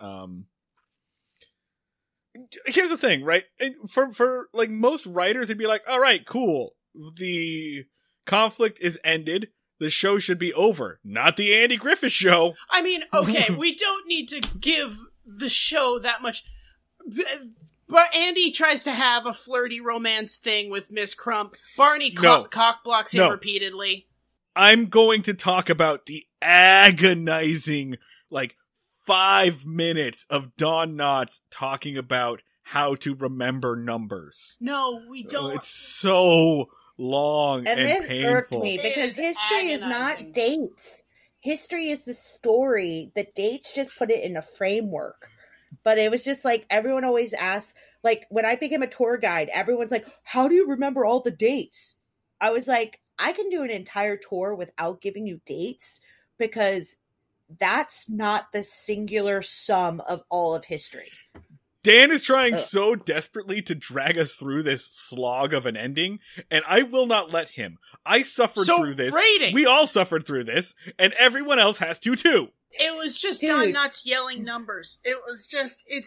A: here's the thing, right? For like, most writers, it'd be like, alright, cool. The conflict is ended. The show should be over. Not the Andy Griffith Show.
B: I mean, okay, we don't need to give the show that much... But Andy tries to have a flirty romance thing with Miss Crump. Barney cock blocks him repeatedly.
A: I'm going to talk about the agonizing, 5 minutes of Don Knotts talking about how to remember numbers.
B: No, we don't.
A: It's so long and
C: this
A: painful.
C: irked me because history is not dates. History is the story. The dates just put it in a framework. But it was just everyone always asks, when I became a tour guide, everyone's like, how do you remember all the dates? I was like, I can do an entire tour without giving you dates because that's not the singular sum of all of history.
A: Dan is trying so desperately to drag us through this slog of an ending, and I will not let him. I suffered through this.
B: Ratings.
A: We all suffered through this, and everyone else has to too.
B: It was just Don Knotts yelling numbers. It's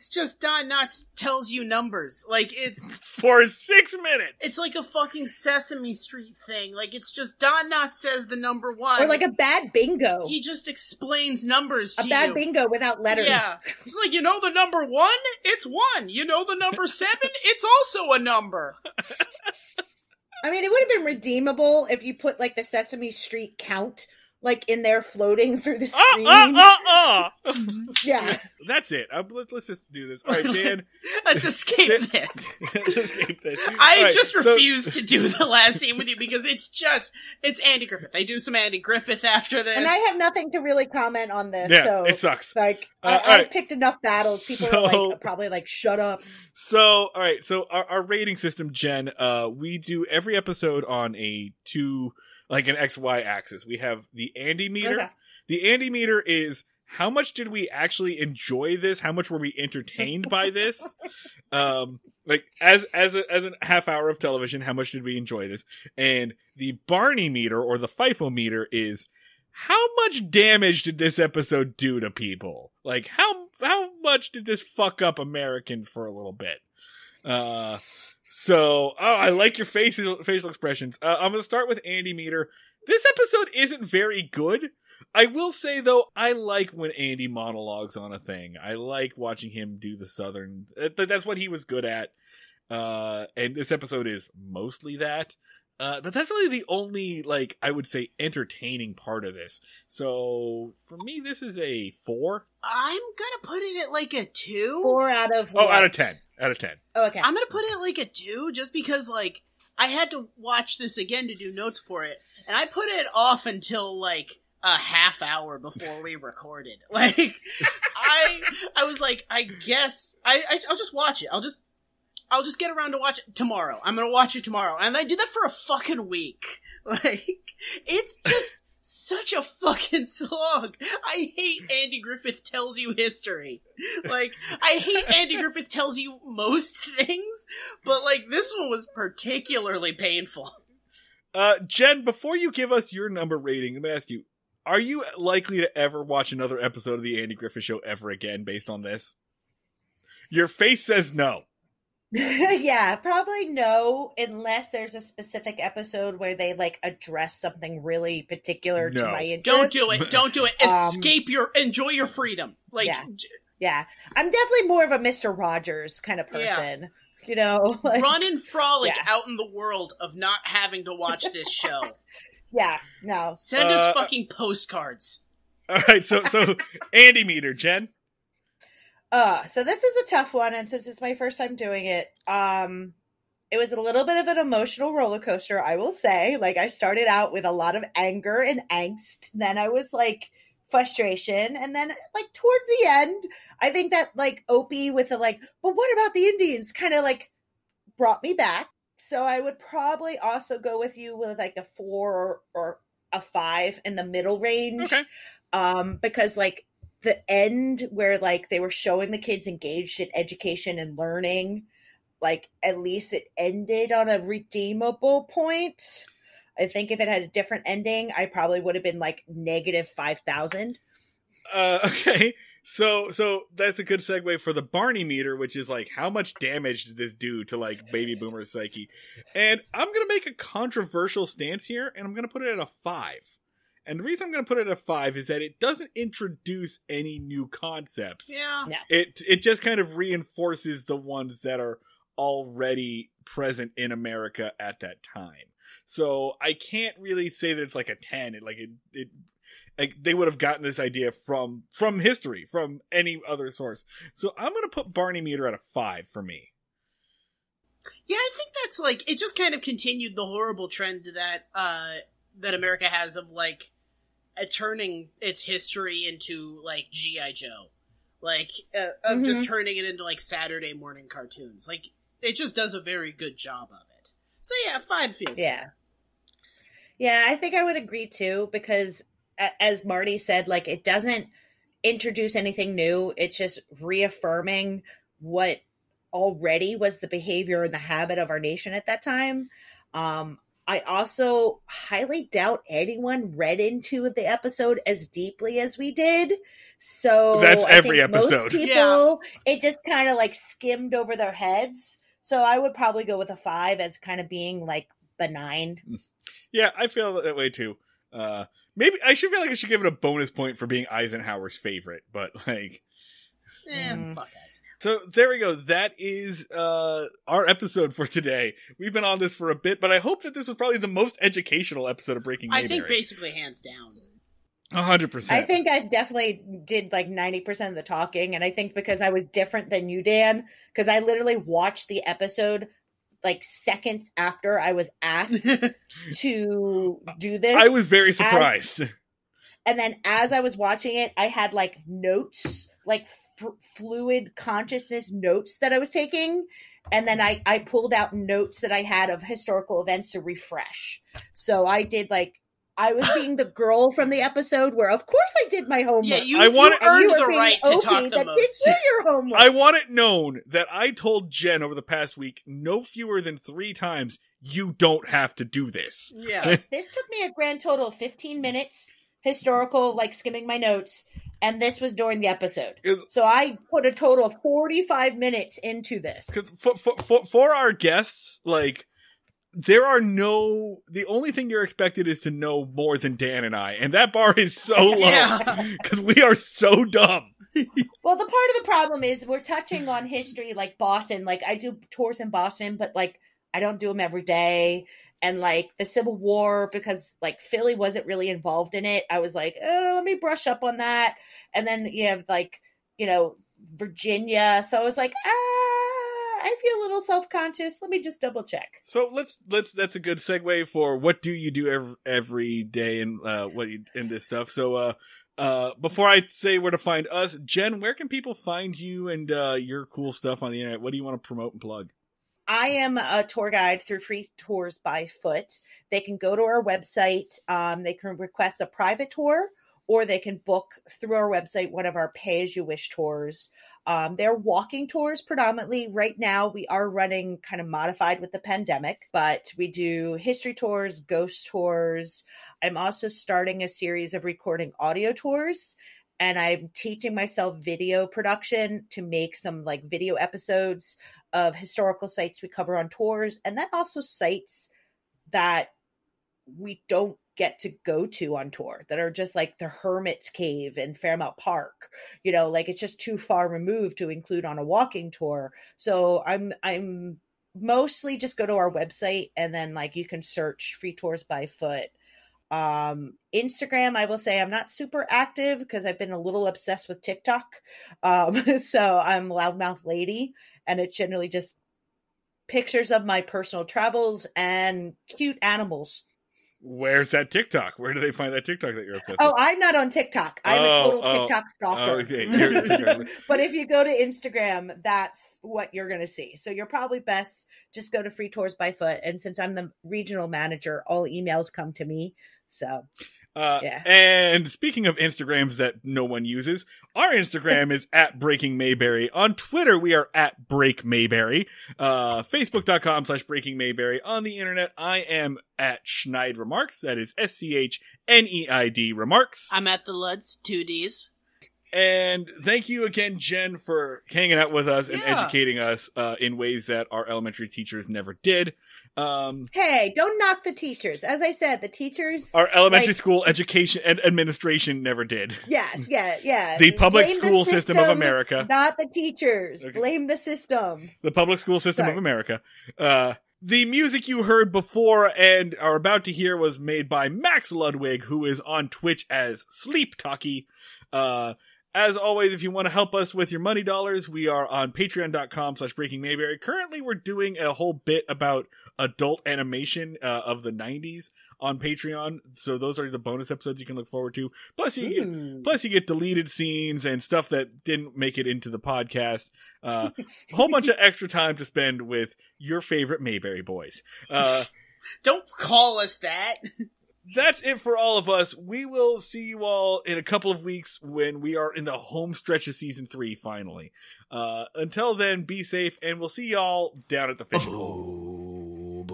B: just Don Knotts tells you numbers. It's...
A: For 6 minutes!
B: It's like a fucking Sesame Street thing. It's just Don Knotts says the number 1.
C: Or a bad bingo.
B: He just explains numbers to you.
C: A bad bingo without letters.
B: Yeah. It's you know the number 1? It's 1. You know the number 7? It's also a number.
C: I mean, it would have been redeemable if you put the Sesame Street count in there floating through the screen. Yeah.
A: That's it. Let's just do this. All right, Dan.
B: Let's escape this.
A: Let's escape this.
B: I just refuse to do the last scene with you because it's Andy Griffith. They do some Andy Griffith after this.
C: And I have nothing to really comment on this.
A: Yeah,
C: so,
A: it sucks.
C: I picked enough battles. People are probably shut up.
A: So, all right. So our rating system, Jen, we do every episode on an XY axis. We have the Andy meter. Okay. The Andy meter is how much did we actually enjoy this? How much were we entertained by this? As a half hour of television, how much did we enjoy this? And the Barney meter or the FIFO meter is how much damage did this episode do to people? How much did this fuck up Americans for a little bit? I like your facial expressions. I'm going to start with Andy meter. This episode isn't very good. I will say, though, I like when Andy monologues on a thing. I like watching him do the Southern. That's what he was good at. And this episode is mostly that. But that's really the only, I would say, entertaining part of this. So, for me, this is a 4.
B: I'm gonna put it at a 2.
C: 4 out of what?
A: Oh, out of 10. Out of 10.
C: Oh, okay.
B: I'm gonna put it a 2 just because, I had to watch this again to do notes for it. And I put it off until, a half hour before we recorded. I was I guess I'll just watch it. I'll just get around to watch it tomorrow. I'm gonna watch it tomorrow. And I did that for a fucking week. It's just such a fucking slog. I hate Andy Griffith tells you history. I hate Andy Griffith tells you most things, but this one was particularly painful.
A: Jen, before you give us your number rating, let me ask you, are you likely to ever watch another episode of the Andy Griffith Show ever again based on this? Your face says no.
C: Yeah, probably no, unless there's a specific episode where they address something really particular to my interest.
B: Don't do it. Enjoy your freedom.
C: Yeah. I'm definitely more of a Mr. Rogers kind of person. Yeah.
B: Run and frolic out in the world of not having to watch this show.
C: Yeah, no.
B: Send us fucking postcards.
A: All right, so Andy meter, Jen.
C: So this is a tough one, and since it's my first time doing it, it was a little bit of an emotional roller coaster, I will say. I started out with a lot of anger and angst, then I was frustration, and then towards the end, I think that Opie with the but what about the Indians kind of brought me back. So I would probably also go with you with a 4 or a 5 in the middle range.
A: Okay.
C: Because the end where like they were showing the kids engaged in education and learning, like at least it ended on a redeemable point. I think if it had a different ending, I probably would have been like negative 5,000.
A: Okay. So that's a good segue for the Barney meter, which is like, how much damage did this do to like baby boomer psyche? And I'm going to make a controversial stance here, and I'm going to put it at a 5. And the reason I'm going to put it at a 5 is that it doesn't introduce any new concepts.
B: Yeah.
C: No.
A: It just kind of reinforces the ones that are already present in America at that time. So I can't really say that it's like a 10. Like they would have gotten this idea from history, from any other source. So I'm going to put Barney meter at a 5 for me.
B: Yeah, I think that's like, it just kind of continued the horrible trend that that America has of like turning its history into like G.I. Joe, like of just turning it into like Saturday morning cartoons. Like it just does a very good job of it. So yeah, 5 feels
C: Yeah. Yeah, I think I would agree too, because as Marty said, like it doesn't introduce anything new. It's just reaffirming what already was the behavior and the habit of our nation at that time. I also highly doubt anyone read into the episode as deeply as we did. So
A: that's every
C: I think
A: episode.
C: Most people, it just kind of like skimmed over their heads. So I would probably go with a 5 as kind of being like benign.
A: Yeah, I feel that way too. Maybe I should feel like I should give it a bonus point for being Eisenhower's favorite, but like,
B: fuck us.
A: So there we go. That is our episode for today. We've been on this for a bit, but I hope that this was probably the most educational episode of Breaking Mayberry.
B: I think basically hands down.
A: 100%.
C: I think I definitely did like 90% of the talking, and I think because I was different than you, Dan, because I literally watched the episode like seconds after I was asked to do this.
A: I was very surprised.
C: And then as I was watching it, I had like notes, like fluid consciousness notes that I was taking. And then I pulled out notes that I had of historical events to refresh. So I did like, I was being the girl from the episode where, of course, I did my homework.
B: Yeah, you earned the right to talk the
C: that
B: most.
C: Did your homework.
A: I want it known that I told Jen over the past week, no fewer than 3 times, you don't have to do this.
B: Yeah.
C: This took me a grand total of 15 minutes, historical, like skimming my notes, and this was during the episode. So I put a total of 45 minutes into this.
A: Because for our guests, like, the only thing you're expected is to know more than Dan and I, and that bar is so low because we are so dumb.
C: Well, the part of the problem is we're touching on history, like Boston. Like I do tours in Boston, but like I don't do them every day. And like the Civil War, because like Philly wasn't really involved in it, I was like, oh, let me brush up on that. And then you have like, Virginia. So I was like, I feel a little self-conscious. Let me just double check.
A: So that's a good segue for what do you do every day and in this stuff. So before I say where to find us, Jen, where can people find you and your cool stuff on the internet? What do you want to promote and plug?
C: I am a tour guide through Free Tours by Foot. They can go to our website. They can request a private tour, or they can book through our website one of our pay-as-you-wish tours. They're walking tours predominantly. Right now, we are running kind of modified with the pandemic, but we do history tours, ghost tours. I'm also starting a series of recording audio tours, and I'm teaching myself video production to make some like video episodes of historical sites we cover on tours, and then also sites that we don't get to go to on tour that are just like the Hermit's Cave in Fairmount Park, like it's just too far removed to include on a walking tour. So I'm mostly just go to our website, and then like you can search Free Tours by Foot. Instagram, I will say I'm not super active because I've been a little obsessed with TikTok. So I'm Loudmouth Lady, and it's generally just pictures of my personal travels and cute animals.
A: Where's that TikTok? Where do they find that TikTok that you're obsessed
C: Oh,
A: with?
C: I'm not on TikTok. I'm a total TikTok stalker.
A: Okay.
C: But if you go to Instagram, that's what you're going to see. So you're probably best just go to Free Tours by Foot. And since I'm the regional manager, all emails come to me. So Yeah.
A: And speaking of Instagrams that no one uses, our Instagram is at Breaking Mayberry. On Twitter, we are at Break Mayberry. Facebook.com/Breaking Mayberry. On the internet, I am at Schneid Remarks. That is SCHNEID Remarks.
B: I'm at the Luds, 2Ds.
A: And thank you again, Jen, for hanging out with us and educating us in ways that our elementary teachers never did.
C: Hey, don't knock the teachers. As I said, the teachers...
A: Our elementary school education and administration never did.
C: Yes, yeah.
A: The public
C: Blame
A: school
C: the
A: system of America.
C: Not the teachers.
A: Okay.
C: Blame the system.
A: The public school system of America. The music you heard before and are about to hear was made by Max Ludwig, who is on Twitch as Sleep Talkie. As always, if you want to help us with your money dollars, we are on patreon.com/Breaking Mayberry. Currently, we're doing a whole bit about adult animation of the 90s on Patreon. So those are the bonus episodes you can look forward to. Plus you get deleted scenes and stuff that didn't make it into the podcast. A whole bunch of extra time to spend with your favorite Mayberry boys.
B: Don't call us that.
A: That's it for all of us. We will see you all in a couple of weeks when we are in the home stretch of season 3, finally. Until then, be safe, and we'll see y'all down at the fishing hole.